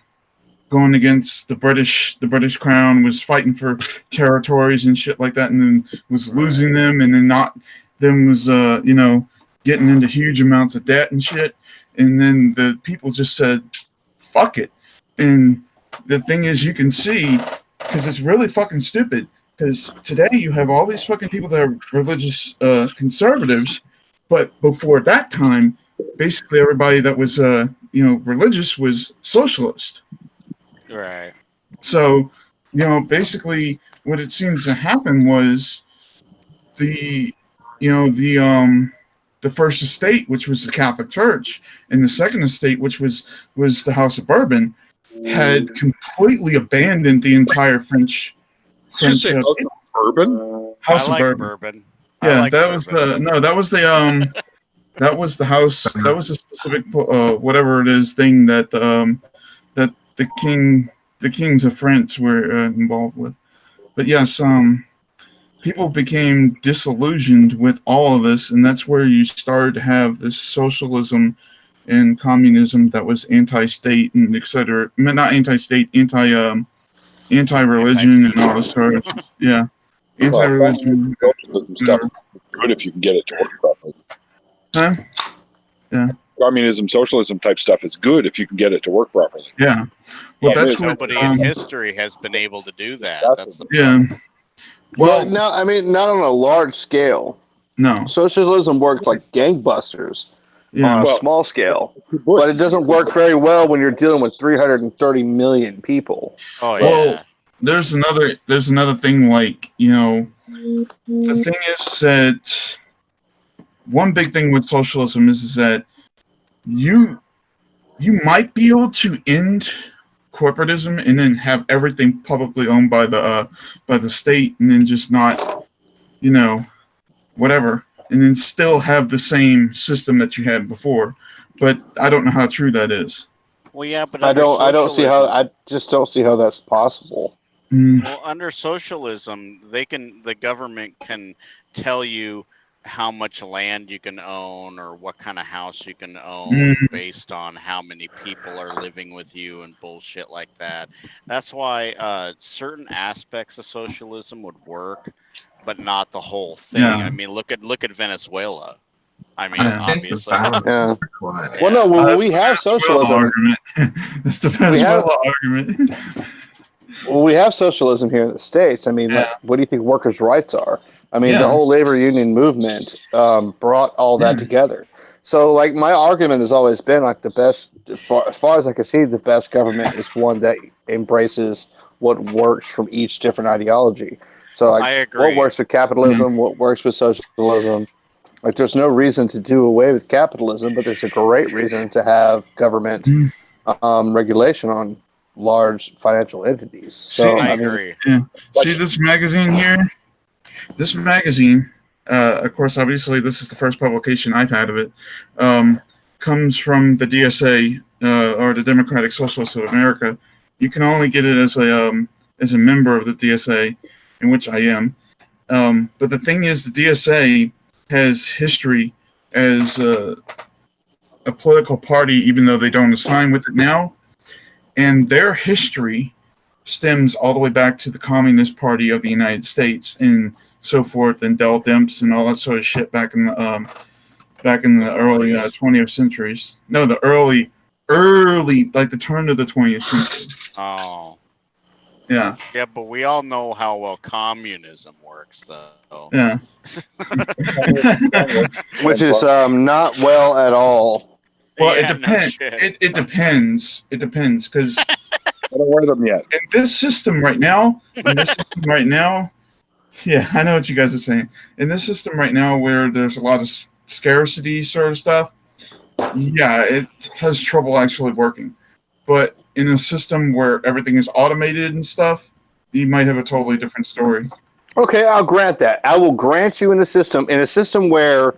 British crown, was fighting for territories and shit like that, and then was losing them, and then was getting into huge amounts of debt and shit, and then the people just said fuck it. And the thing is, you can see, because it's really fucking stupid, because today you have all these fucking people that are religious conservatives, but before that time, basically everybody that was religious was socialist. Right. So, basically what it seems to happen was the first estate, which was the Catholic Church, and the second estate, which was the House of Bourbon, had completely abandoned the entire French Bourbon? House of Bourbon. Yeah, that was the house. That was a specific whatever it is thing that that the kings of France were involved with. But yes, people became disillusioned with all of this, and that's where you started to have this socialism and communism that was anti-state and etc. Not anti-state, anti-religion and all this sort of anti-religion. Stuff is good if you can get it to work properly. Huh? Yeah. Communism, socialism type stuff is good if you can get it to work properly. Yeah. Well, that's nobody in history has been able to do that. That's the problem. Well, no, I mean, not on a large scale. No. Socialism worked like gangbusters on a small scale, but it doesn't work very well when you're dealing with 330 million people. Oh yeah. Well, there's another thing, like, the thing is that one big thing with socialism is that you might be able to end corporatism and then have everything publicly owned by the state, and then just not, whatever, and then still have the same system that you had before. But I don't know how true that is. Well, yeah, but I just don't see how that's possible. Well, under socialism, the government can tell you how much land you can own or what kind of house you can own based on how many people are living with you and bullshit like that. That's why certain aspects of socialism would work, but not the whole thing. Yeah. I mean, look at Venezuela. I mean, obviously. Yeah. Well, no, we have socialism. Argument. That's the Venezuela argument. Well, we have socialism here in the States. I mean, like, what do you think workers' rights are? I mean, the whole labor union movement brought all that together. So, like, my argument has always been, like, the best, as far as I can see, the best government is one that embraces what works from each different ideology. So, like, I agree. what works with capitalism, what works with socialism. Like, there's no reason to do away with capitalism, but there's a great reason to have government regulation on large financial entities. So, I mean, agree. See this magazine here? This magazine, of course, obviously, this is the first publication I've had of it, comes from the DSA, or the Democratic Socialists of America. You can only get it as a member of the DSA, in which I am. But the thing is, the DSA has history as a political party, even though they don't assign with it now. And their history stems all the way back to the Communist Party of the United States and so forth, and Del Demps and all that sort of shit back in the early 20th centuries. No, the early, like the turn of the 20th century. Oh. Yeah. Yeah, but we all know how well communism works, though. Yeah. Which is not well at all. Well, Yeah, it depends. no shit. It depends. It depends, because I don't wear them yet. in this system right now, yeah, I know what you guys are saying. In this system right now, where there's a lot of scarcity sort of stuff, yeah, it has trouble actually working. But in a system where everything is automated and stuff, you might have a totally different story. Okay, I'll grant that. I will grant you in a system where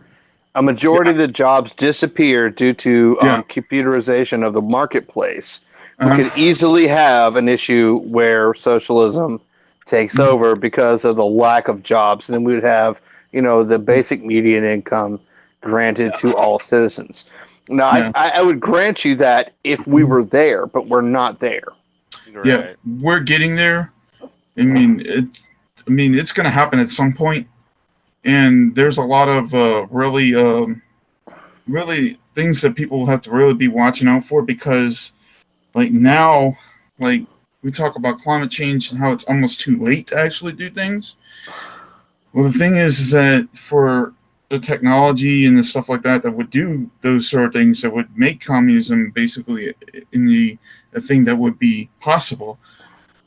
a majority of the jobs disappear due to computerization of the marketplace. We could easily have an issue where socialism takes over because of the lack of jobs, and then we would have, the basic median income granted to all citizens. Now, I would grant you that if we were there, but we're not there. Right. Yeah, we're getting there. I mean, it's going to happen at some point, and there's a lot of really things that people have to really be watching out for, because, like, now, like, we talk about climate change and how it's almost too late to actually do things. Well, the thing is that for the technology and the stuff like that would do those sort of things, that would make communism basically a thing that would be possible.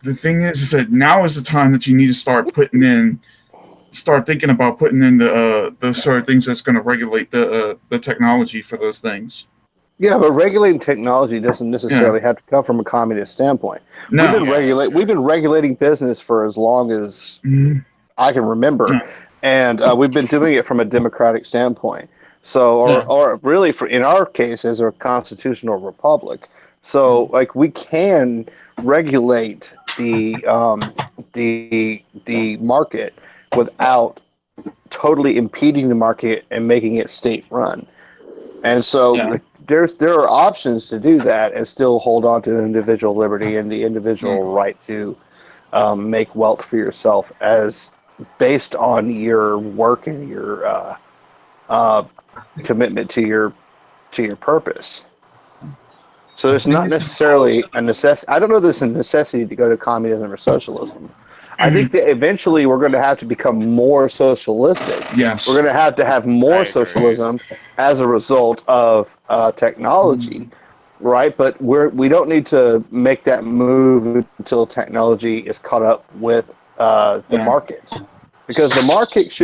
The thing is that now is the time that you need to start thinking about putting in those sort of things that's going to regulate the technology for those things. Yeah, but regulating technology doesn't necessarily have to come from a communist standpoint. No. We've been regulating business for as long as I can remember, and we've been doing it from a democratic standpoint. So, or really, in our case, as a constitutional republic. So, like, we can regulate the market without totally impeding the market and making it state run. And so there are options to do that and still hold on to individual liberty and the individual right to make wealth for yourself as based on your work and your commitment to your purpose. So there's not necessarily a necessity. I don't know if there's a necessity to go to communism or socialism. I think that eventually we're going to have to become more socialistic. Yes. We're going to have more socialism as a result of technology, right? But we don't need to make that move until technology is caught up with the market. Because the market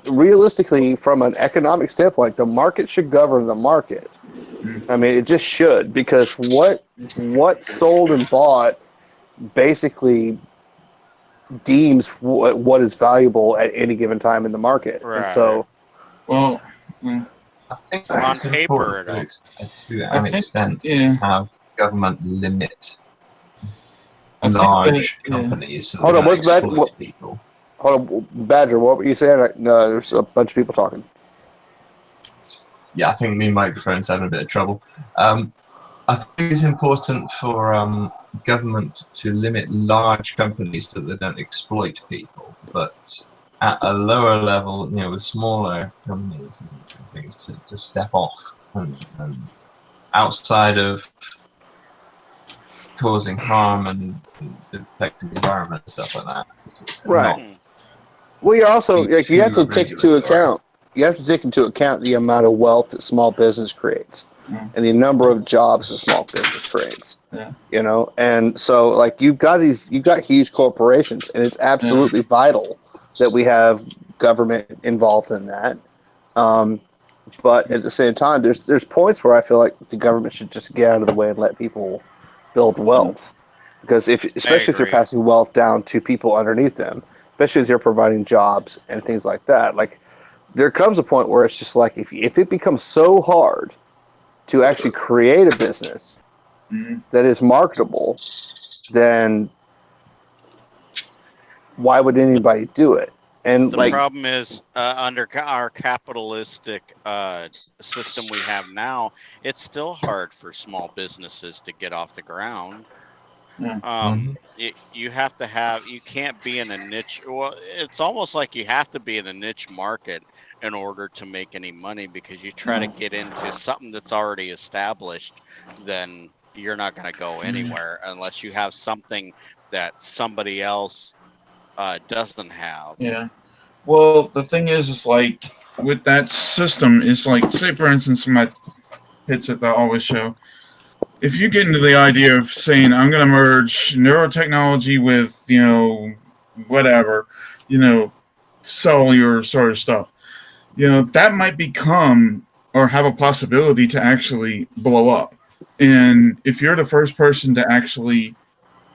realistically, from an economic standpoint, the market should govern the market. I mean, it just should, because what's sold and bought basically deems what is valuable at any given time in the market. Right. And so, I think on it's paper, important to an extent have government limit large companies. So hold on, what's that? People. Hold on, Badger, what were you saying? No, there's a bunch of people talking. Yeah, I think my microphone's having a bit of trouble. I think it's important for government to limit large companies so they don't exploit people, but at a lower level, with smaller companies and things to step off and outside of causing harm and affecting the environment and stuff like that. It's Right. not Well, you're also being like you have too to take rigorous into about it. account. You have to take into account the amount of wealth that small business creates, Mm. and the number of jobs that small business creates. Yeah. You know, and so like you've got huge corporations, and it's absolutely vital that we have government involved in that. But at the same time, there's points where I feel like the government should just get out of the way and let people build wealth, because especially if you're agree. passing wealth down to people underneath them, especially if you're providing jobs and things like that. Like there comes a point where it's just like if it becomes so hard to actually create a business Mhm. that is marketable, then why would anybody do it? And The like, problem is under our capitalistic system we have now, it's still hard for small businesses to get off the ground. Yeah. You have to have, you can't be in a niche. Well, it's almost like you have to be in a niche market in order to make any money, because you try to get into something that's already established, then you're not going to go anywhere unless you have something that somebody else doesn't have. Yeah. Well, the thing is like with that system, it's like, say for instance, my hits that I always show. If you get into the idea of saying I'm going to merge neurotechnology with whatever, cellular sort of stuff, that might become or have a possibility to actually blow up. And if you're the first person to actually,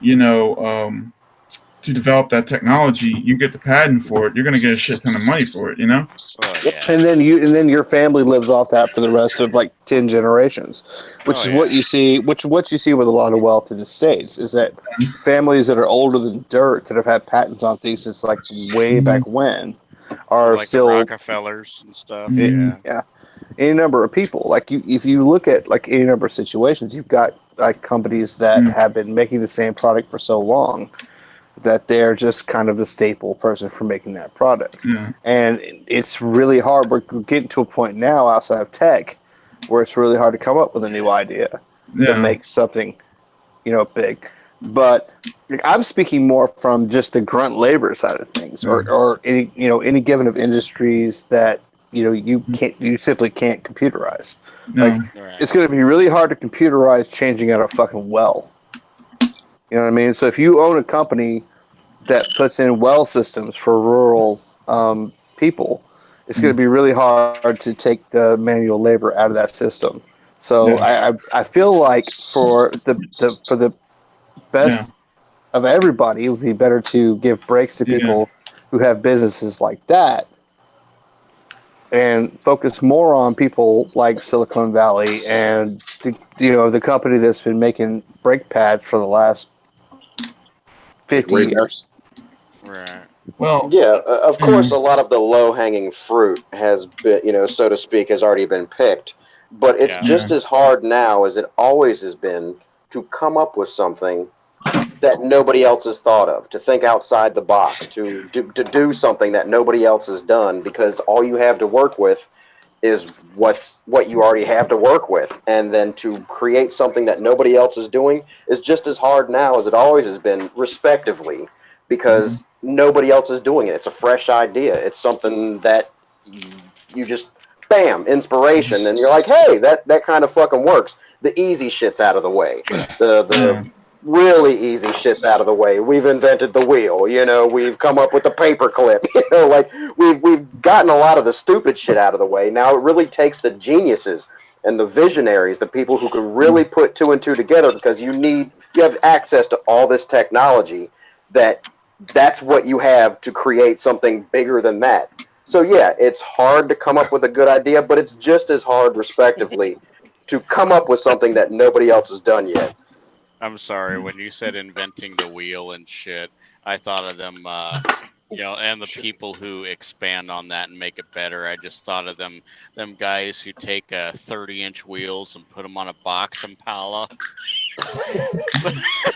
to develop that technology, you get the patent for it, you're going to get a shit ton of money for it, Oh, yeah. and then your family lives off that for the rest of like 10 generations, which is what you see. What you see with a lot of wealth in the States is that families that are older than dirt that have had patents on things since like way back when are like still the Rockefellers and stuff. yeah, any number of people. Like if you look at like any number of situations, you've got like companies that have been making the same product for so long that they're just kind of the staple person for making that product. Yeah. And it's really hard. We're getting to a point now outside of tech where it's really hard to come up with a new idea to make something, big. But I'm speaking more from just the grunt labor side of things, or any given of industries that you simply can't computerize. No. It's going to be really hard to computerize changing out a fucking well. You know what I mean? So if you own a company that puts in well systems for rural people, it's going to be really hard to take the manual labor out of that system. So I feel like for the best of everybody, it would be better to give breaks to people who have businesses like that and focus more on people like Silicon Valley and the company that's been making brake pads for the last 50 years. Right. Well, yeah, of course, a lot of the low-hanging fruit has been, so to speak, has already been picked. But it's just as hard now as it always has been to come up with something that nobody else has thought of, to think outside the box, to do something that nobody else has done, because all you have to work with is what you already have to work with. And then to create something that nobody else is doing is just as hard now as it always has been, respectively, because nobody else is doing it. It's a fresh idea. It's something that you just, bam, inspiration, and you're like, hey, that kind of fucking works. The easy shit's out of the way. The really easy shit's out of the way. We've invented the wheel, we've come up with the paper clip, like we've gotten a lot of the stupid shit out of the way. Now it really takes the geniuses and the visionaries, the people who can really put two and two together, because you have access to all this technology that's what you have to create something bigger than that. So yeah, it's hard to come up with a good idea, but it's just as hard, respectively, to come up with something that nobody else has done yet. I'm sorry, when you said inventing the wheel and shit, I thought of them, and the people who expand on that and make it better. I just thought of them guys who take 30-inch wheels and put them on a box Impala.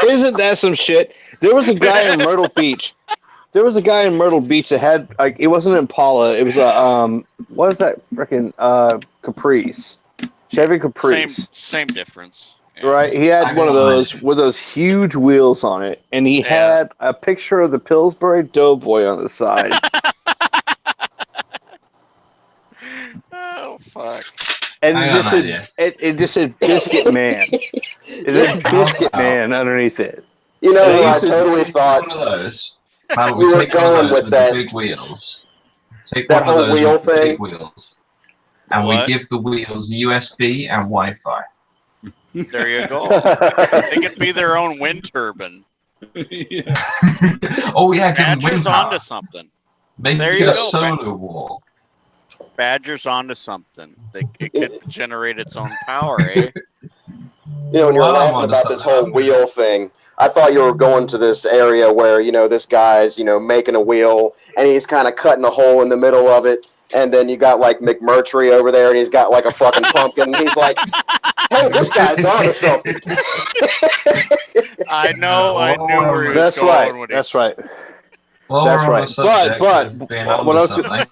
Isn't that some shit? There was a guy in Myrtle Beach. That had, like, it wasn't an Impala. It was a what is that freaking Caprice? Chevy Caprice. Same difference. Right, he had one of those with those huge wheels on it, and he had a picture of the Pillsbury Doughboy on the side. Oh fuck! And it just said Biscuit Man. It said Biscuit Man underneath it. You know, And I totally thought one of those. we were going with that. The big wheels. Take That one whole of those wheel with the thing. big wheels, and What? we give the wheels USB and Wi-Fi. There you go. They could be their own wind turbine. Oh yeah, give them wind Badger's power. onto something. Maybe There get you a go, solar wall. Badger's onto something. It could generate its own power, eh? You know, when you're Well, I'm laughing onto about this something. whole wheel thing, I thought you were going to this area where, you know, this guy's, you know, making a wheel and he's kind of cutting a hole in the middle of it. And then you got like McMurtry over there and he's got like a fucking pumpkin. And he's like, hey, this guy's onto something. I know. I knew where he was That's going. right. When he That's right. While That's we're on right. the subject But of being what onto I was something,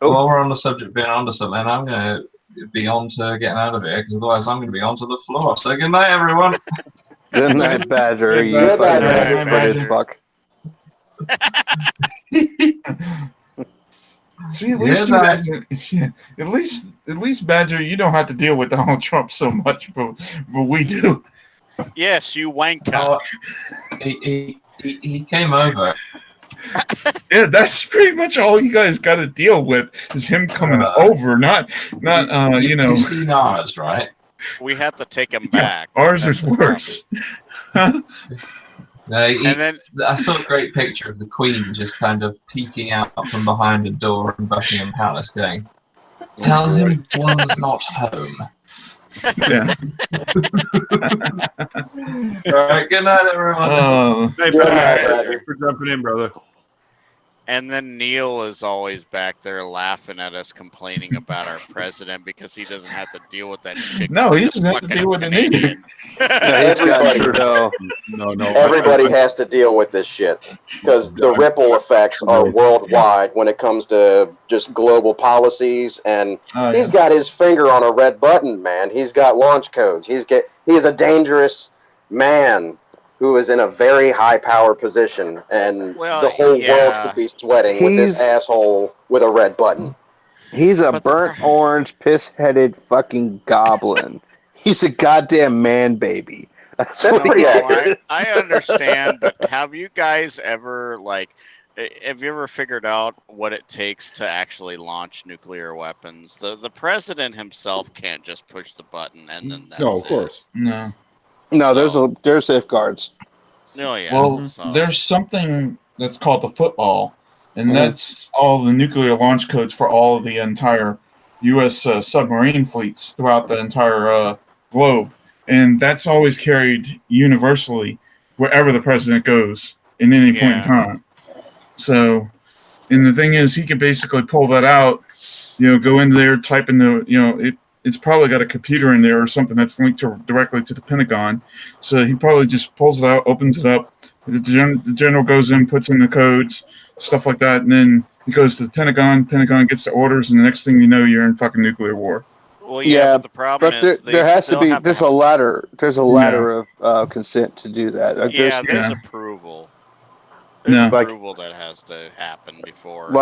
while we're on the subject of being onto something, I'm going to be on to getting out of here because otherwise I'm going to be onto the floor. So good night, everyone. Good night, Badger. Good You night, fucking Badger. British fuck. See, at least Yeah, at least Badger, you don't have to deal with Donald Trump so much, but we do. Yes, you wanker. Oh, he came over. Yeah, that's pretty much all you guys got to deal with is him coming over, not you know. You've seen ours, right? We have to take him back. Ours That's is the worse. No, And then I saw a great picture of the Queen just kind of peeking out from behind a door in Buckingham Palace going, tell him one's not home. Yeah. All right, good night, everyone. Hey, Good night, Badger, Badger. thanks for jumping in, brother. And then Neil is always back there laughing at us, complaining about our president because he doesn't have to deal with that shit. No, he He's doesn't have to fucking deal with it Canadian. Yeah, he's got Everybody. Trudeau. No. Everybody has to deal with this shit because the ripple effects are worldwide when it comes to just global policies. And he's got his finger on a red button, man. He's got launch codes. He is a dangerous man who is in a very high power position, and the whole world could be sweating with this asshole with a red button. He's a burnt orange, piss-headed fucking goblin. He's a goddamn man baby. That's what he is. I understand, but have you guys ever have you ever figured out what it takes to actually launch nuclear weapons? The president himself can't just push the button and then that's No, of course. No. No, there's safeguards. Oh yeah. Well, there's something that's called the football, and that's all the nuclear launch codes for all of the entire U.S. Submarine fleets throughout the entire globe, and that's always carried universally wherever the president goes in any point in time. So, and the thing is, he can basically pull that out, go in there, type in the, it's probably got a computer in there or something that's linked directly to the Pentagon. So he probably just pulls it out, opens it up. The general goes in, puts in the codes, stuff like that, and then he goes to the Pentagon. Pentagon gets the orders, and the next thing you know, you're in fucking nuclear war. Well, but the problem is there has to be. There's a ladder. There's a ladder of consent to do that. There's approval. There's approval that has to happen before.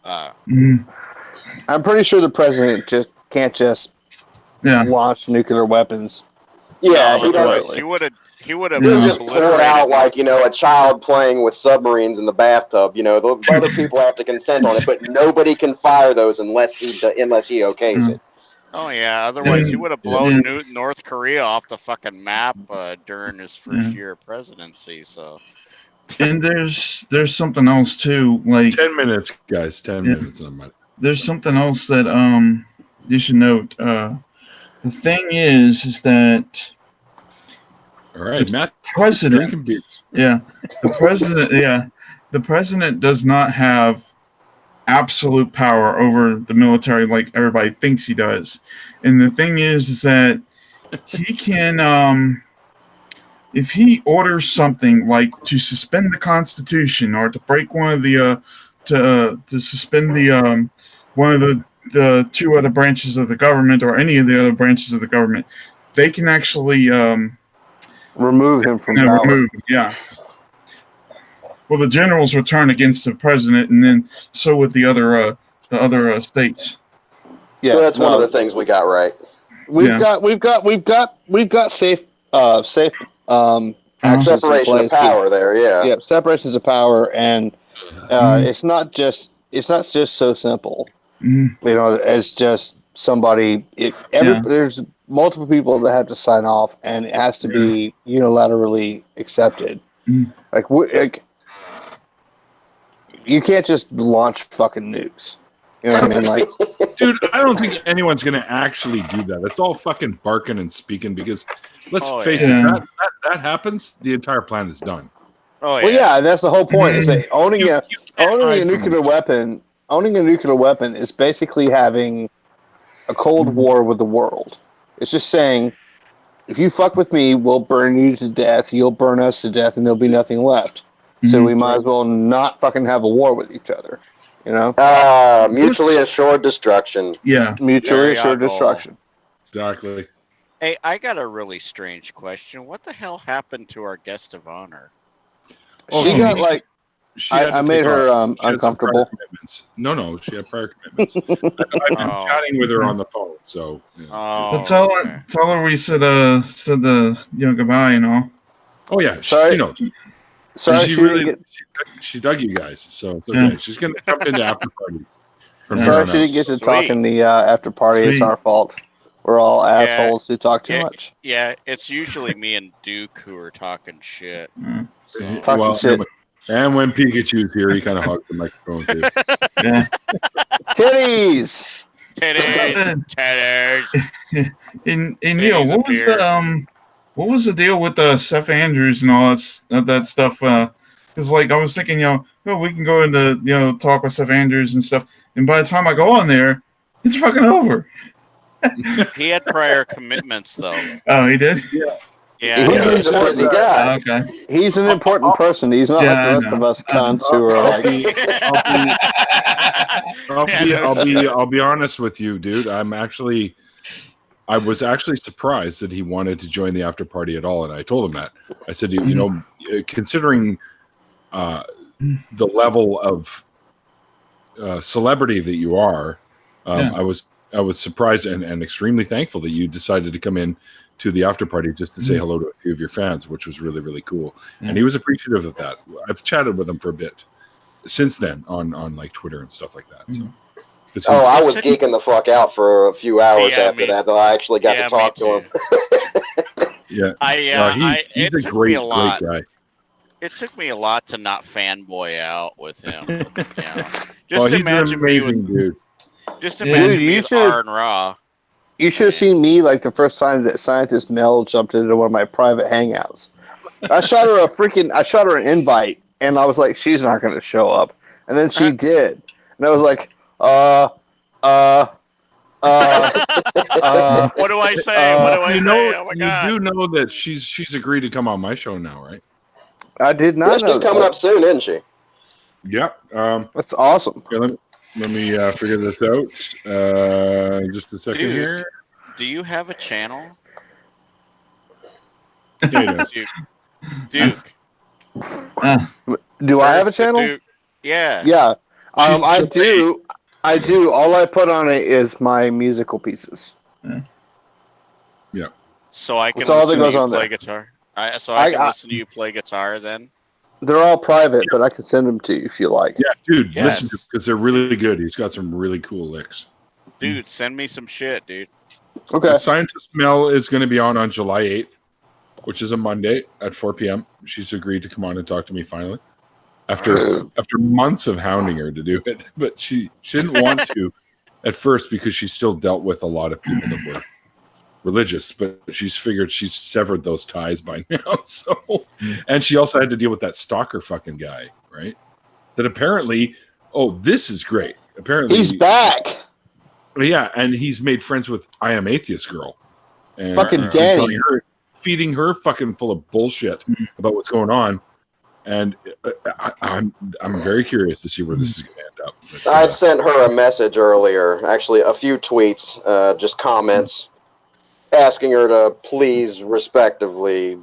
I'm pretty sure the president can't just launch nuclear weapons. Yeah, he doesn't. He would have just pull it out like a child playing with submarines in the bathtub. The other people have to consent on it, but nobody can fire those unless he okays it. Oh yeah, otherwise he would have blown North Korea off the fucking map during his first year of presidency. So. And there's something else too, like 10 minutes, guys. 10 minutes. There's something else that you should note. The thing is that all right, Matt, the president does not have absolute power over the military like everybody thinks he does. And the thing is that he can if he orders something like to suspend the Constitution or to break one of the to suspend the one of the two other branches of the government or any of the other branches of the government, they can actually remove him from power. remove. Yeah. Well, the generals would turn against the president, and then so would the other states. Yeah, So that's one of the things we got right. We've got safe actions Separation in of place. power there, yeah. Yeah, separations of power, and it's not just so simple. Mm-hmm. You know, as just somebody. There's multiple people that have to sign off, and it has to be unilaterally accepted. Mm-hmm. Like you can't just launch fucking nukes. You know what I mean? Like, dude, I don't think anyone's going to actually do that. It's all fucking barking and speaking because, let's face it, that happens, the entire plan is done. Oh, well, yeah, that's the whole point. Is that owning a nuclear weapon is basically having a Cold War with the world. It's just saying, if you fuck with me, we'll burn you to death. You'll burn us to death, and there'll be nothing left. So we might as well not fucking have a war with each other. You know? Mutually assured destruction. Yeah. Mutually assured destruction. Exactly. Hey, I got a really strange question. What the hell happened to our guest of honor? She got like... I made her uncomfortable. No, she had prior commitments. I've been chatting with her on the phone, so. But tell her we said goodbye, you know. Oh yeah, sorry. Sorry, she dug you guys, so it's okay. She's gonna jump into after parties. Sorry, she didn't get to talk in the after party. It's our fault. We're all assholes who talk too much. Yeah, it's usually me and Duke who are talking shit. So. Talking shit. And when Pikachu's here, he kind of hogs the microphone too. Yeah. Titties. And Neil, what was the deal with Seth Andrews and all that stuff? Because like I was thinking, we can go into talk with Seth Andrews and stuff, and by the time I go on there, it's fucking over. He had prior commitments, though. Oh, he did. Yeah. He's a busy guy. Okay. He's an important person. He's not like the rest of us cunts who are like. I'll be honest with you, dude. I was actually surprised that he wanted to join the after party at all, and I told him that. I said, considering the level of celebrity that you are, I was surprised and extremely thankful that you decided to come in to the after party just to say hello to a few of your fans, which was really, really cool. And he was appreciative of that. I've chatted with him for a bit since then on like Twitter and stuff like that. So. I was geeking the fuck out for a few hours after that, though I actually got to talk to him. He's a great guy. It took me a lot to not fanboy out with him. Just imagine me with dude. Just imagine me with R and Raw. You should have seen me like the first time that Scientist Mel jumped into one of my private hangouts. I shot her an invite, and I was like, she's not going to show up. And then she did. And I was like, what do I say? What do I say? Oh my God. You do know that she's agreed to come on my show now, right? I did not know. She's coming up soon, isn't she? Yep. That's awesome. Okay, let me figure this out. Just a second here. Do you have a channel? Yeah, Duke. Do I have a channel? Duke. Yeah. Yeah. I do. All I put on it is my musical pieces. Yeah. So I can listen to you play guitar. I can listen to you play guitar then. They're all private, but I can send them to you if you like. Yeah, dude, listen, because they're really good. He's got some really cool licks. Dude, send me some shit, dude. Okay. The Scientist Mel is going to be on July 8th, which is a Monday at 4 p.m. She's agreed to come on and talk to me finally. After months of hounding her to do it. But she didn't want to at first because she still dealt with a lot of people that were religious, but she's figured she's severed those ties by now. So, and she also had to deal with that stalker fucking guy, right? That apparently, this is great. Apparently he's back. Yeah, and he's made friends with I Am Atheist girl. And fucking Danny. Feeding her fucking full of bullshit about what's going on. And I'm very curious to see where this is going to end up. But, I sent her a message earlier, actually a few tweets, just comments. asking her to please, respectively,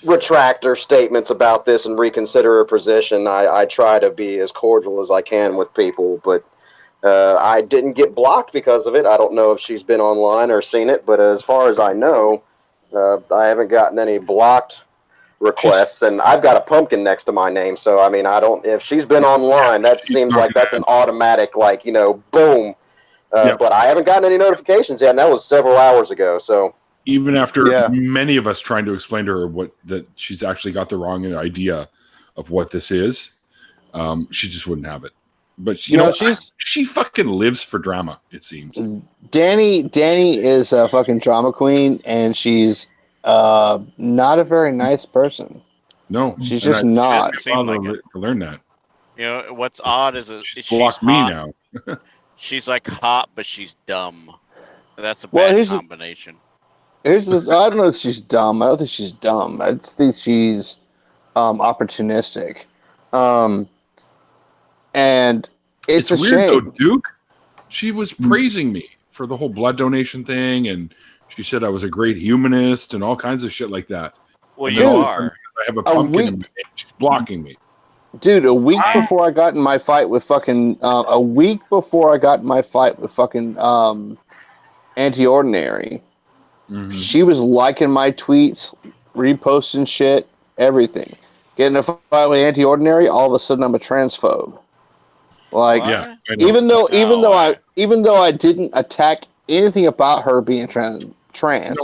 retract her statements about this and reconsider her position. I try to be as cordial as I can with people, but I didn't get blocked because of it. I don't know if she's been online or seen it, but as far as I know, I haven't gotten any blocked requests, and I've got a pumpkin next to my name, so I mean, I don't. If she's been online, that seems like that's an automatic, like, you know, boom. But I haven't gotten any notifications yet, and that was several hours ago. So even after many of us trying to explain to her that she's actually got the wrong idea of what this is, she just wouldn't have it. But you know, she fucking lives for drama, it seems. Danny is a fucking drama queen, and she's not a very nice person. No, she's just not. To learn that. You know what's odd is she's blocked me now. She's like hot, but she's dumb. That's a bad combination. I don't know if she's dumb. I don't think she's dumb. I just think she's opportunistic. And it's a weird, shame. though, Duke. She was praising me for the whole blood donation thing, and she said I was a great humanist and all kinds of shit like that. Well, you are. I have a pumpkin in my name. She's blocking me. Dude, a week before I got in my fight with fucking Anti-Ordinary, she was liking my tweets, reposting shit, everything. Getting a fight with Anti-Ordinary, all of a sudden I'm a transphobe. Like, even though I didn't attack anything about her being trans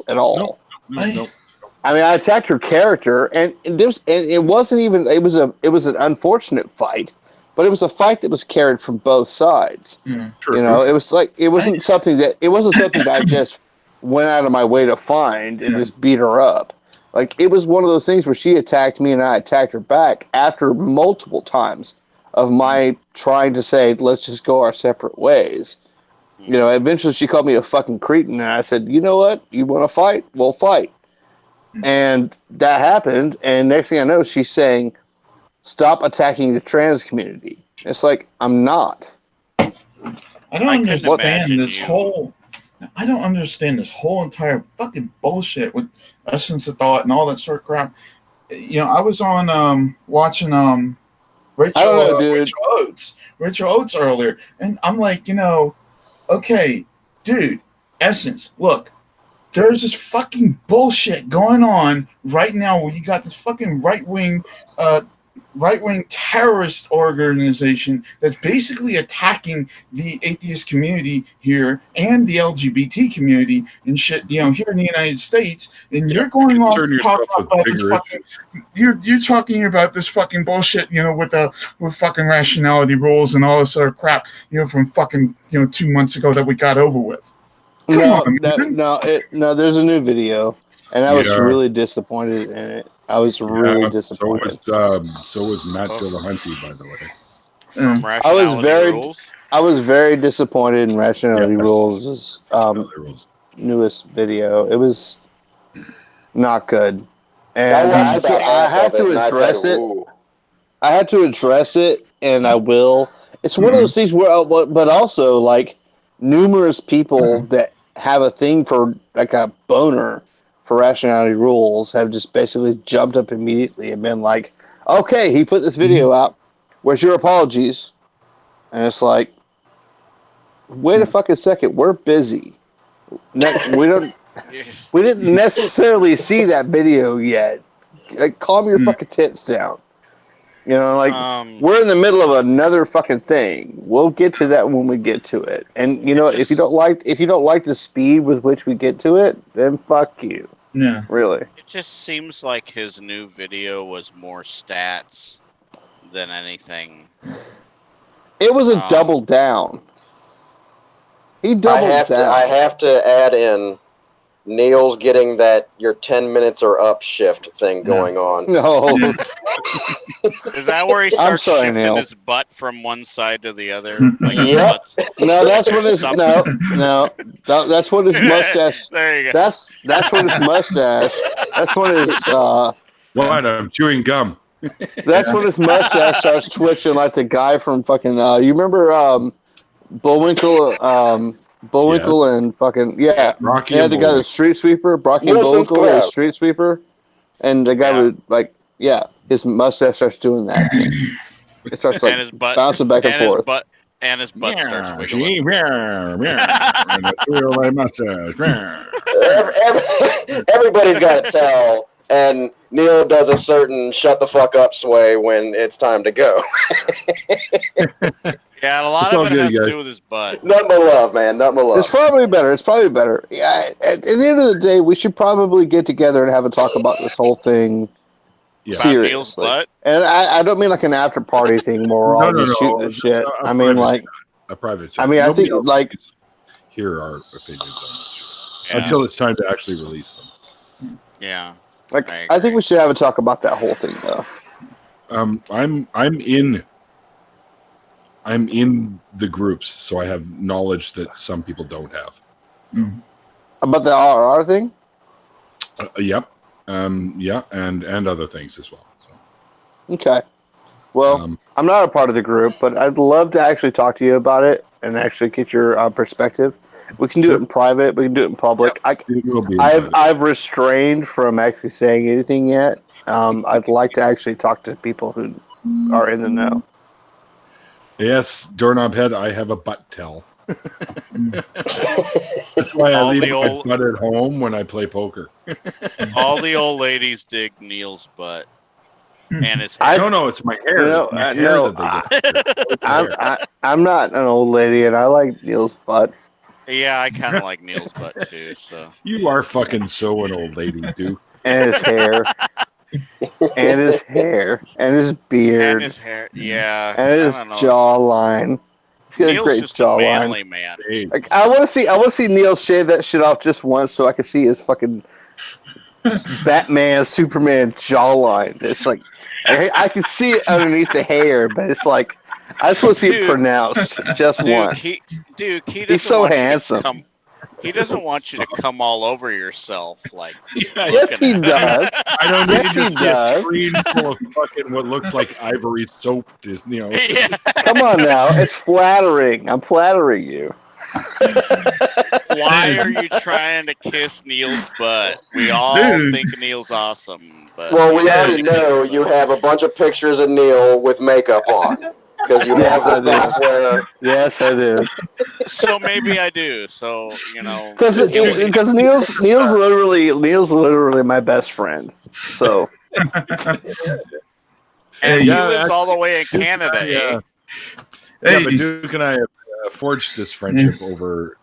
at all. No. I mean, I attacked her character, and it wasn't even. It was an unfortunate fight, but it was a fight that was carried from both sides. True. You know, it was like it wasn't something that I just went out of my way to find and just beat her up. Like, it was one of those things where she attacked me and I attacked her back after multiple times of my trying to say, let's just go our separate ways. You know, eventually she called me a fucking cretin, and I said, you know what? You want to fight? We'll fight. And that happened, and next thing I know, she's saying, stop attacking the trans community. It's like, I'm not. I don't understand this whole entire fucking bullshit with Essence of Thought and all that sort of crap. You know, I was on watching Rachel Oates earlier, and I'm like, you know, okay, dude, Essence, look, there's this fucking bullshit going on right now where you got this fucking right-wing terrorist organization that's basically attacking the atheist community here and the LGBT community and shit, you know, here in the United States, and you're going off talking about this fucking, you're talking about this fucking bullshit, you know, with fucking rationality rules and all this sort of crap, you know, from fucking, you know, 2 months ago that we got over with. No, there's a new video, and I was really disappointed in it. I was really disappointed. So was Matt Dillahunty, by the way. From Rationality Rules? I was very disappointed in Rationality Rules' newest video. It was not good. And I had to address it. I had to address it, and I will. It's one of those things where, but also, like, numerous people that have a thing for, like, a boner for Rationality Rules have just basically jumped up immediately and been like, okay, he put this video out. Where's your apologies? And it's like, wait a fucking second. We're busy. We didn't necessarily see that video yet. Like, calm your fucking tits down. You know, like, we're in the middle of another fucking thing. We'll get to that when we get to it. And you know, if you don't like the speed with which we get to it, then fuck you. Yeah, really. It just seems like his new video was more stats than anything. It was a double down. He doubled down. I have to add in Neil's getting that your 10 minutes are up shift thing going on. No. Is that where he starts shifting his butt from one side to the other? Like No, that's what his that's what his mustache. There you go. That's what his mustache. That's when his What? I'm chewing gum. That's when his mustache starts twitching like the guy from fucking you remember Bullwinkle Bullwinkle and fucking Rocky Yeah, and the guy, the Bullwinkle. street sweeper, Brocky and Wilson's Bullwinkle, the crowd. street sweeper, and the guy would his mustache starts doing that. It starts like And his butt bouncing back and and his forth. butt and his butt starts Yeah, wiggling. see? And I feel my mustache. Everybody's got to tell, and Neil does a certain shut the fuck up sway when it's time to go. Yeah, and a lot It's all of it good, has to guys. do with his butt. Nothing but love, man. Nothing but love. It's probably better. Yeah, at the end of the day, we should probably get together and have a talk about this whole thing. Yeah. About Neil's Seriously. butt. And I don't mean like an after party thing where we're all just shooting the shit. A I mean, private like, chat. A private chat. I mean, I Nobody think, else like- needs to hear our opinions on this shit Yeah. until it's time to actually release them. Yeah. like I I think we should have a talk about that whole thing, though. I'm in the groups, so I have knowledge that some people don't have. About the RR thing? Yep. Yeah, and other things as well. So, Okay. Well, I'm not a part of the group, but I'd love to actually talk to you about it and actually get your perspective. We can do it in private. We can do it in public. it will be in private. I've restrained from actually saying anything yet. I'd like to actually talk to people who are in the know. Yes, doorknob head. I have a butt tell. That's why I All leave the my old- butt at home when I play poker. All the old ladies dig Neil's butt and his hair. No, it's my hair. No, It's my hair no, that they get. It's the hair. I'm not an old lady, and I like Neil's butt. Yeah, I kind of like Neil's butt too. So You are fucking so an old lady, dude. And his hair. And his hair. And his beard. and his hair, yeah. And his I don't know. jawline. He's got Neil's a great just a jawline. manly man. Hey, Like, I want to see Neil shave that shit off just once so I can see his fucking Batman, Superman jawline. It's like I can see it underneath the hair, but it's like I just want to see it Dude. pronounced just once. He doesn't He's so want you to handsome. he doesn't want you to come all over yourself, like. Yes, he looking at- does. I don't Yes, need he to see a does. screen full of fucking what looks like ivory soap. Yeah. Come on now, it's flattering. I'm flattering you. Why are you trying to kiss Neil's butt? We all Dude. think Neil's awesome, but Well, we already know you have a bunch of pictures of Neil with makeup on because you Yes, have I this do. software. Yes, I do. so maybe I do. So Because Neil's literally my best friend. So and he Yeah, lives all the way in Canada. Yeah, Hey, but Duke and I have forged this friendship over.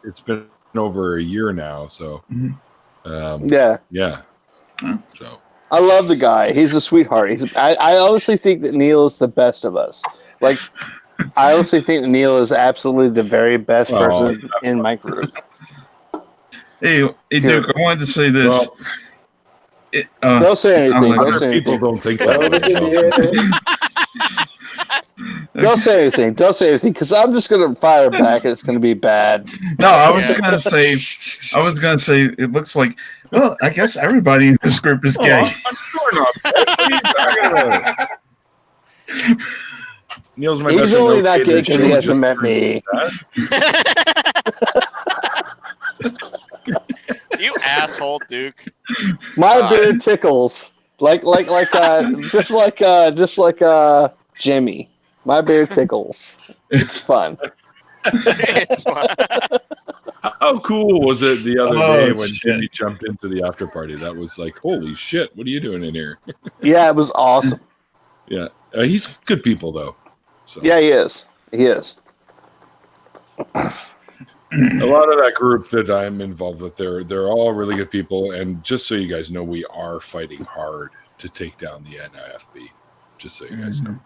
It's been over a year now, so yeah, yeah. So I love the guy. He's a sweetheart. I honestly think that Neil is the best of us. Like, I honestly think that Neil is absolutely the very best person in my group. hey, Duke, I wanted to say this. Well, Don't say anything. Other Don't say people anything. don't think that. Don't say anything. Don't say anything. Because I'm just gonna fire back, and it's gonna be bad. No, I was gonna say, it looks like. Well, I guess everybody in this group is gay. I'm sure not. What are you talking about? Neil's my He's best only friend. not Okay, gay the 'cause he show hasn't just met me. You asshole, Duke. My beard tickles. Just like Jimmy. My beard tickles. It's fun. It's fine. How cool was it the other Oh, day when shit. Jimmy jumped into the after party? That was like, holy shit! What are you doing in here? Yeah, it was awesome. Yeah, he's good people though. So. Yeah, he is. He is. A lot of that group that I'm involved with, they're all really good people. And just so you guys know, we are fighting hard to take down the NIFB. Just so you guys know.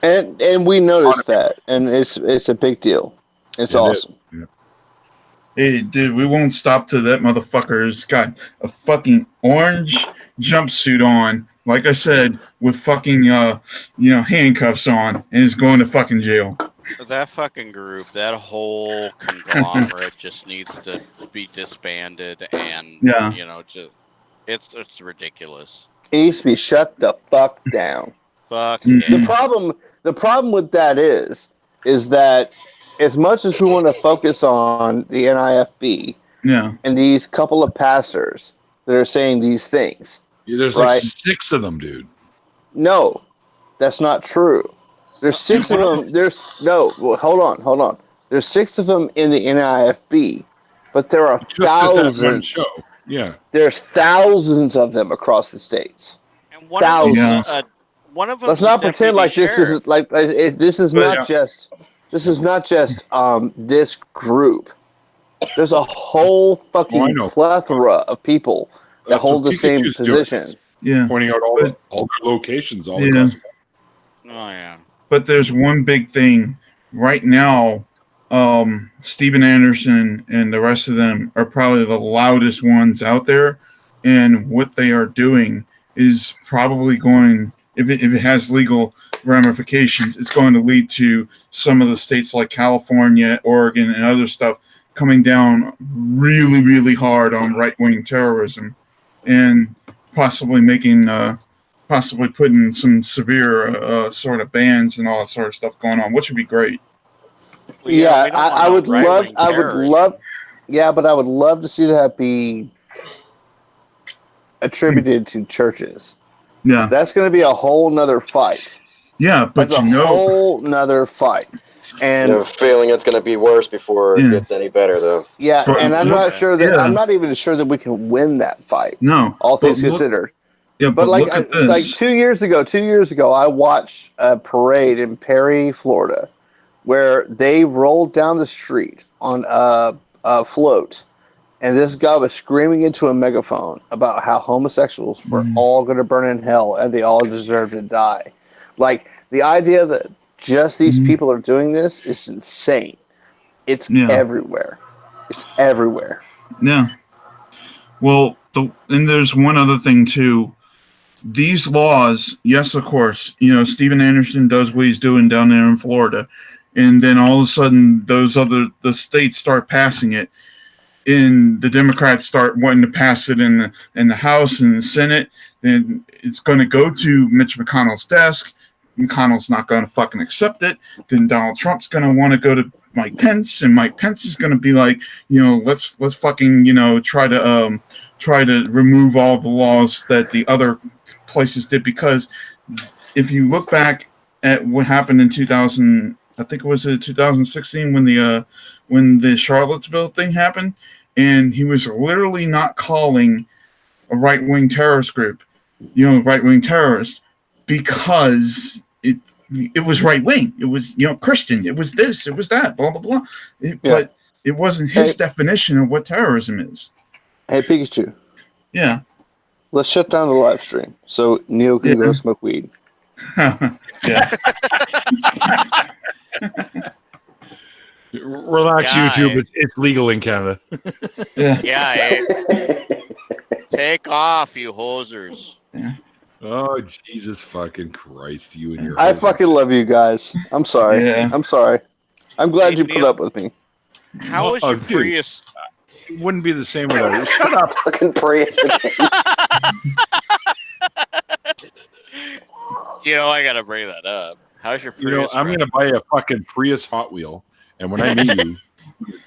And we noticed that, and it's a big deal. It's It awesome. is. Yeah. Hey, dude, we won't stop till that motherfucker's got a fucking orange jumpsuit on, like I said, with fucking handcuffs on, and is going to fucking jail. That fucking group, that whole conglomerate just needs to be disbanded, and it's ridiculous. It needs to be shut the fuck down. Fuck Mhm. yeah. The problem with that is that as much as we want to focus on the NIFB and these couple of pastors that are saying these things, there's like 6 of them, dude. No, that's not true. There's 6 of them. Hold on. There's 6 of them in the NIFB, but there are thousands. Yeah, there's thousands of them across the states. And one of them. Let's not pretend like this is like this is not just this group. There's a whole fucking plethora of people that hold the same position. Yeah, pointing out all their locations all across. Oh yeah. But there's one big thing right now. Steven Anderson and the rest of them are probably the loudest ones out there, and what they are doing is probably going. If it has legal ramifications, it's going to lead to some of the states like California, Oregon, and other stuff coming down really, really hard on right-wing terrorism, and possibly putting some severe sort of bans and all that sort of stuff going on, which would be great. Yeah, I would love. Yeah, but I would love to see that be attributed to churches. Yeah, that's going to be a whole nother fight. Yeah, but that's a whole nother fight. And I have a feeling it's going to be worse before it gets any better, though. Yeah, and I'm not sure that I'm not even sure that we can win that fight. No, all things considered. Yeah, but like 2 years ago, I watched a parade in Perry, Florida, where they rolled down the street on a float. And this guy was screaming into a megaphone about how homosexuals were all going to burn in hell and they all deserve to die. Like, the idea that just these people are doing this is insane. It's everywhere. It's everywhere. Yeah. Well, and there's one other thing, too. These laws, yes, of course, Steven Anderson does what he's doing down there in Florida. And then all of a sudden, the states start passing it. And the Democrats start wanting to pass it in the House and the Senate, then it's going to go to Mitch McConnell's desk. McConnell's not going to fucking accept it. Then Donald Trump's going to want to go to Mike Pence, and Mike Pence is going to be like, let's fucking try to remove all the laws that the other places did, because if you look back at what happened in 2000. I think it was 2016 when the Charlottesville thing happened, and he was literally not calling a right-wing terrorist group, right-wing terrorist, because it was right-wing. It was Christian. It was this. It was that. Blah blah blah. But it wasn't his definition of what terrorism is. Hey Pikachu. Yeah. Let's shut down the live stream so Neil can go smoke weed. Yeah. Relax, YouTube. It's legal in Canada. Take off, you hosers. Yeah. Oh, Jesus fucking Christ, you and your I fucking love you guys. I'm sorry. Yeah. I'm sorry. I'm glad you put up with me. How is your Prius? It wouldn't be the same without you. Shut up. Fucking Prius again. I gotta bring that up. How's your Prius? I'm gonna buy a fucking Prius Hot Wheel, and when I meet you,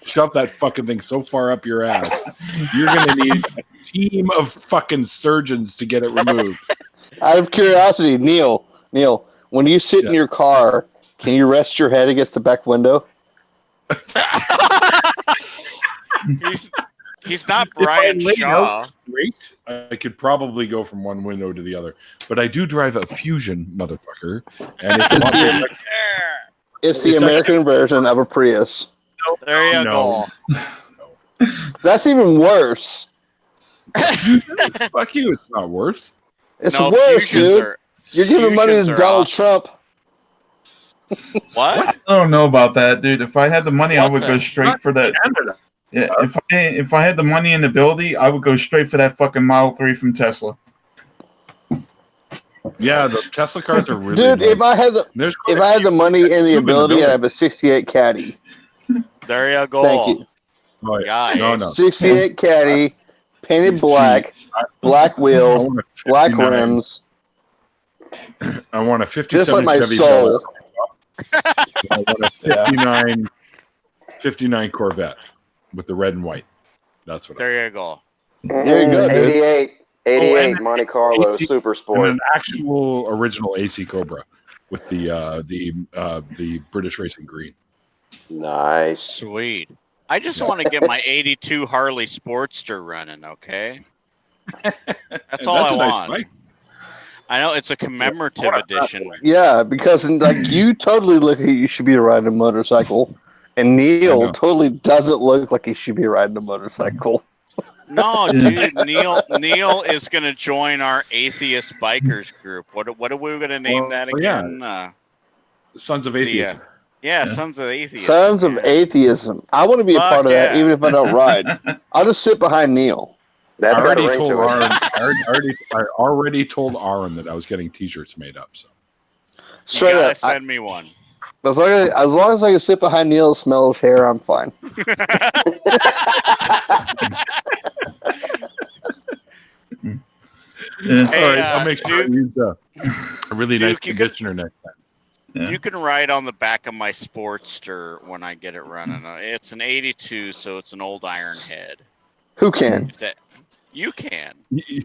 shove that fucking thing so far up your ass, you're gonna need a team of fucking surgeons to get it removed. Out of curiosity, Neil, when you sit in your car, can you rest your head against the back window? He's not Brian Shaw. Great. I could probably go from one window to the other, but I do drive a Fusion, motherfucker, and it's the American version of a Prius. There you go. That's even worse. Fuck you! It's not worse. It's worse, dude. You're giving money to Donald Trump. What? I don't know about that, dude. If I had the money, I would go straight for that. Canada. Yeah, if I had the money in the ability, I would go straight for that fucking Model 3 from Tesla. Yeah, the Tesla cars are really dude. nice. If I had the money and the ability, I'd have a '68 Caddy. There you go. Thank you. Oh, yeah. No. 68 Caddy, painted black, black wheels, black rims. I want a 57 just like my Chevy soul. I want a 59 '59 Corvette with the red and white. That's what. There you go. There you go, dude. 88 Monte Carlo AC Super And Sport. an actual original AC Cobra with the British Racing Green. Nice. Sweet. I just want to get my 82 Harley Sportster running, okay? That's all I a nice want. bike. I know it's a commemorative edition. Yeah, because like you totally look like you should be riding a motorcycle, and Neil totally doesn't look like he should be riding a motorcycle. No, dude, Neil is going to join our atheist bikers group. What are we going to name that again? Sons of Atheism. Sons of Atheism. Sons of Atheism. I want to be a part of that, even if I don't ride. I'll just sit behind Neil. That's I got a already ring told to it. Aaron. I already told Aaron that I was getting T-shirts made up. So You Straight gotta up, send me one. as long as I can sit behind Neil and smell his hair, I'm fine. Hey, all right, I'll make sure I use a really nice Duke, conditioner next time. Yeah. You can ride on the back of my Sportster when I get it running. It's an 82, so it's an old iron head. Who can? If that, you can.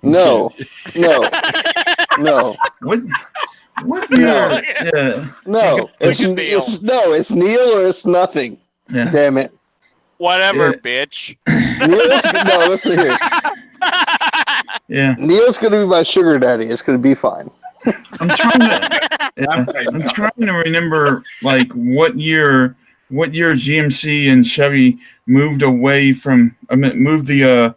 No. No. What? No. Yeah. No. It's Neil or it's nothing. Yeah. Damn it. Whatever, Yeah. bitch. No, listen here. Yeah. Neil's gonna be my sugar daddy. It's gonna be fine. I'm trying to remember like what year GMC and Chevy moved away from moved the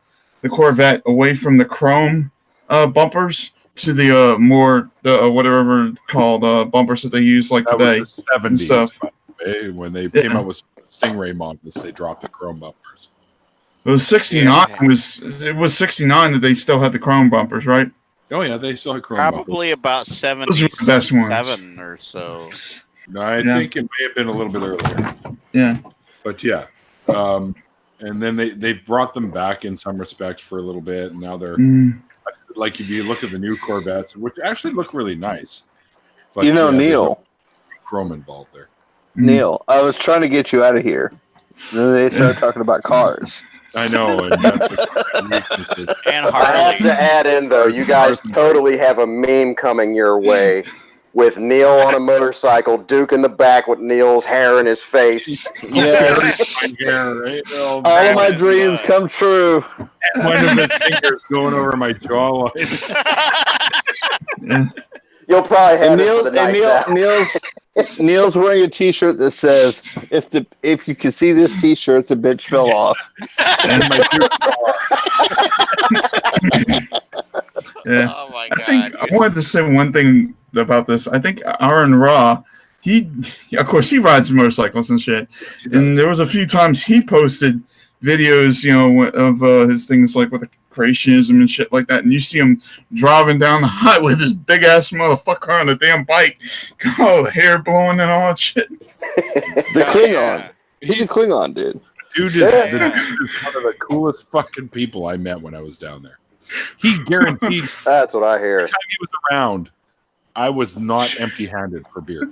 Corvette away from the chrome bumpers to the more whatever called bumpers that they use like That today. was the 70s, stuff. by the way, when they came out with Stingray models, they dropped the chrome bumpers. It was 69. It was 69 that they still had the chrome bumpers, right? Oh yeah, they still had chrome Probably about Those were the best ones. 77 or so. bumpers. No, I think it may have been a little bit earlier. Yeah. But yeah, and then they brought them back in some respects for a little bit, and now they're like if you look at the new Corvettes, which actually look really nice. But Neil. there's no chrome involved there. Neil, I was trying to get you out of here. Then they started talking about cars. I know. And that's And I have to add in though, you guys totally have a meme coming your way with Neil on a motorcycle, Duke in the back with Neil's hair in his face. Yes. right? All of my dreams come true. And one of his fingers going over my jawline. You'll probably have it for the night. Neil's wearing a T-shirt that says, "If you can see this T-shirt, the bitch fell off." And my Yeah. Oh my I think god. I wanted to say one thing about this. I think Aaron Raw, of course he rides motorcycles and shit. And there was a few times he posted videos, of his things like with the creationism and shit like that. And you see him driving down the highway with this big ass motherfucker on a damn bike, all the hair blowing and all that shit. The Klingon. He's a Klingon, dude. Dude is one of the coolest fucking people I met when I was down there. He guaranteed That's what I hear. every time he was around, I was not empty-handed for beer.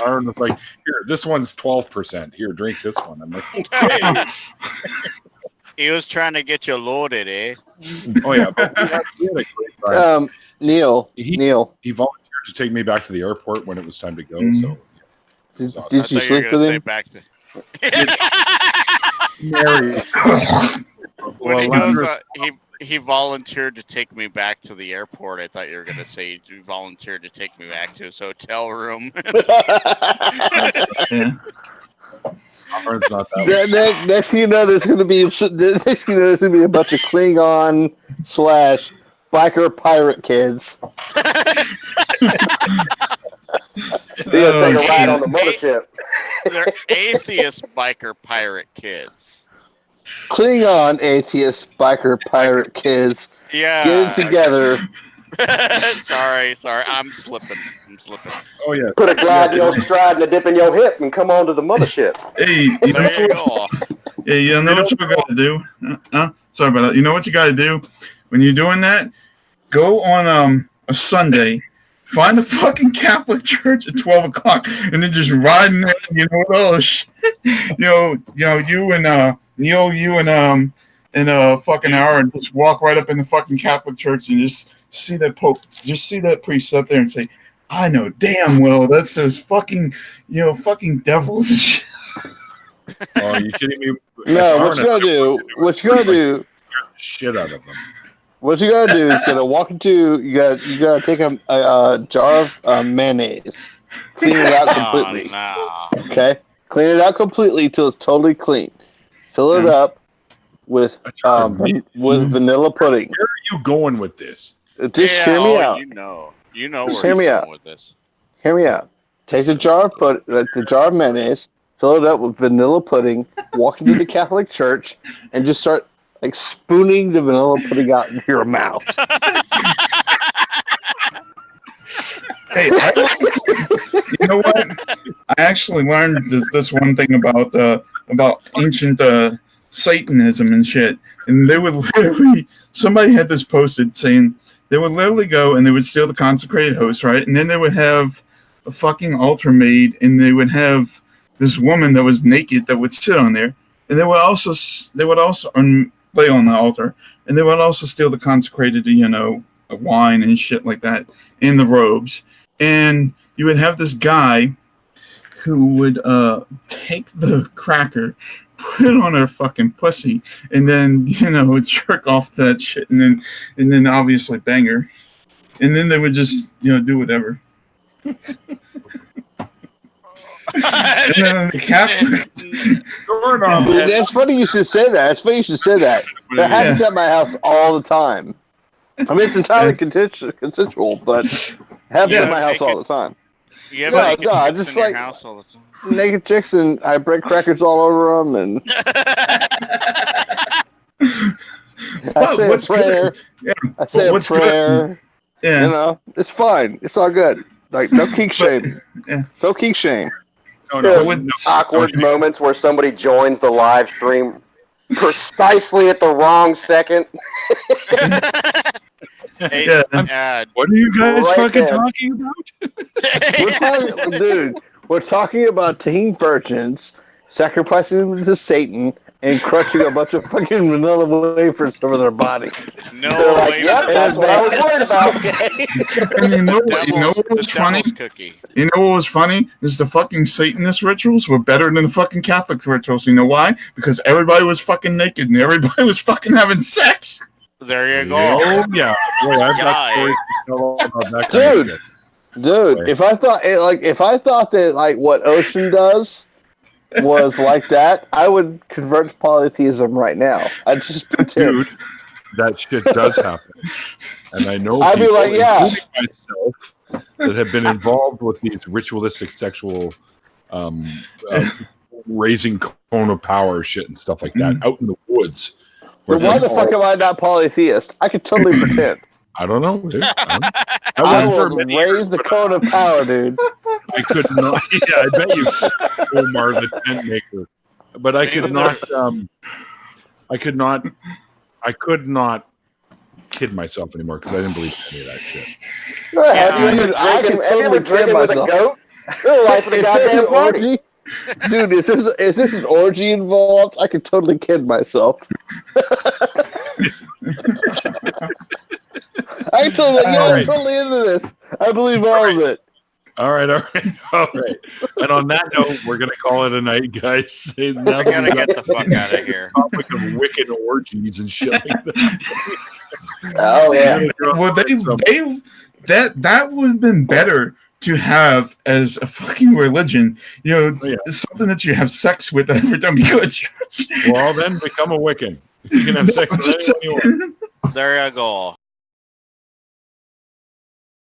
Aaron was like, "Here, this one's 12%. Here, drink this one." I'm like, "Okay." He was trying to get you loaded, eh? Oh yeah, but we had a great time. Neil. He volunteered to take me back to the airport when it was time to go. So it was awesome. Did you sleep with him? Back to... Mary. When he goes, he volunteered to take me back to the airport. I thought you were going to say he volunteered to take me back to his hotel room. Yeah. Aaron's not that Next thing you know, there's going to be a bunch of Klingon / biker pirate kids. They're going to take a ride on the mothership. They're atheist biker pirate kids. Klingon atheist biker pirate kids. Yeah. Getting together. Sorry. I'm slipping. Oh yeah. Put a glide in your stride and a dip in your hip and come on to the mothership. Hey, There you go. you know what you got to do? Sorry about that. You know what you got to do when you're doing that? Go on a Sunday, find a fucking Catholic church at 12 o'clock, and then just ride in there. You know what? Oh shit! In a fucking hour, and just walk right up in the fucking Catholic church and just see that Pope, just see that priest up there and say, "I know damn well that's those fucking, fucking devils and shit." Oh, you kidding me? No, what you gotta do? What you gotta do? Shit out of them. What you gotta do is walk into. You gotta take a jar of mayonnaise, clean it out completely. Oh, no. Okay, clean it out completely till it's totally clean. Fill it up with vanilla pudding. Where are you going with this? Just hear me out. You know Just where hear me he's out. going with this. Hear me out. Take the jar of mayonnaise, fill it up with vanilla pudding, walk into the Catholic church, and just start like spooning the vanilla pudding out into your mouth. Hey, you know what? I actually learned this one thing about ancient Satanism and shit. And they would literally, somebody had this posted saying they would literally go and they would steal the consecrated host, right? And then they would have a fucking altar made, and they would have this woman that was naked that would sit on there, and they would also lay on the altar, and they would also steal the consecrated, wine and shit like that in the robes. And you would have this guy who would take the cracker, put it on her fucking pussy, and then jerk off that shit, and then obviously bang her, and then they would just do whatever. And then the Catholic. That's funny you should say that. That happens at my house all the time. I mean, it's entirely consensual, but it happens at my house all the time. You have naked chicks in your house all the time. Naked chicks, and I break crackers all over them, and I say a prayer. Yeah. I say a prayer. Yeah. It's fine. It's all good. Like, no kink shame. Yeah. No kink shame. Awkward moments where somebody joins the live stream precisely at the wrong second. Hey, what are you guys fucking there. talking about? We're talking about taking virgins, sacrificing them to Satan, and crushing a bunch of fucking vanilla wafers over their body. No, yep, that's what I was worried about. And you know what was funny? Cookie. You know what was funny? Is the fucking Satanist rituals were better than the fucking Catholic rituals. You know why? Because everybody was fucking naked and everybody was fucking having sex. There you go. Oh yeah. Boy, I've got stories to tell about that kind of shit. Dude, if I thought that what Ocean does was like that, I would convert to polytheism right now. I'd just pretend. Dude, that shit does happen, and I know I'd be people, like, yeah, including myself, that have been involved with these ritualistic sexual raising cone of power shit and stuff like that out in the woods. But why the fuck am I not polytheist? I could totally pretend. I don't know, dude. I will raise the cone of power, dude. I could not. Yeah, I bet you, Omar, the tent maker. But I could not. I could not kid myself anymore because I didn't believe any of that shit. Have you ever drinking with a goat? You're life of the goddamn party. Dude, if there's an orgy involved, I could totally kid myself. I'm totally into this. I believe all of it. All right. And on that note, we're gonna call it a night, guys. Now I gotta get the fuck out of here. Topic of wicked orgies and shit like that. Oh yeah. Well, that would have been better to have as a fucking religion. Something that you have sex with every time you go to church. Well, then become a Wiccan. You can have sex with anyone you want. There you go.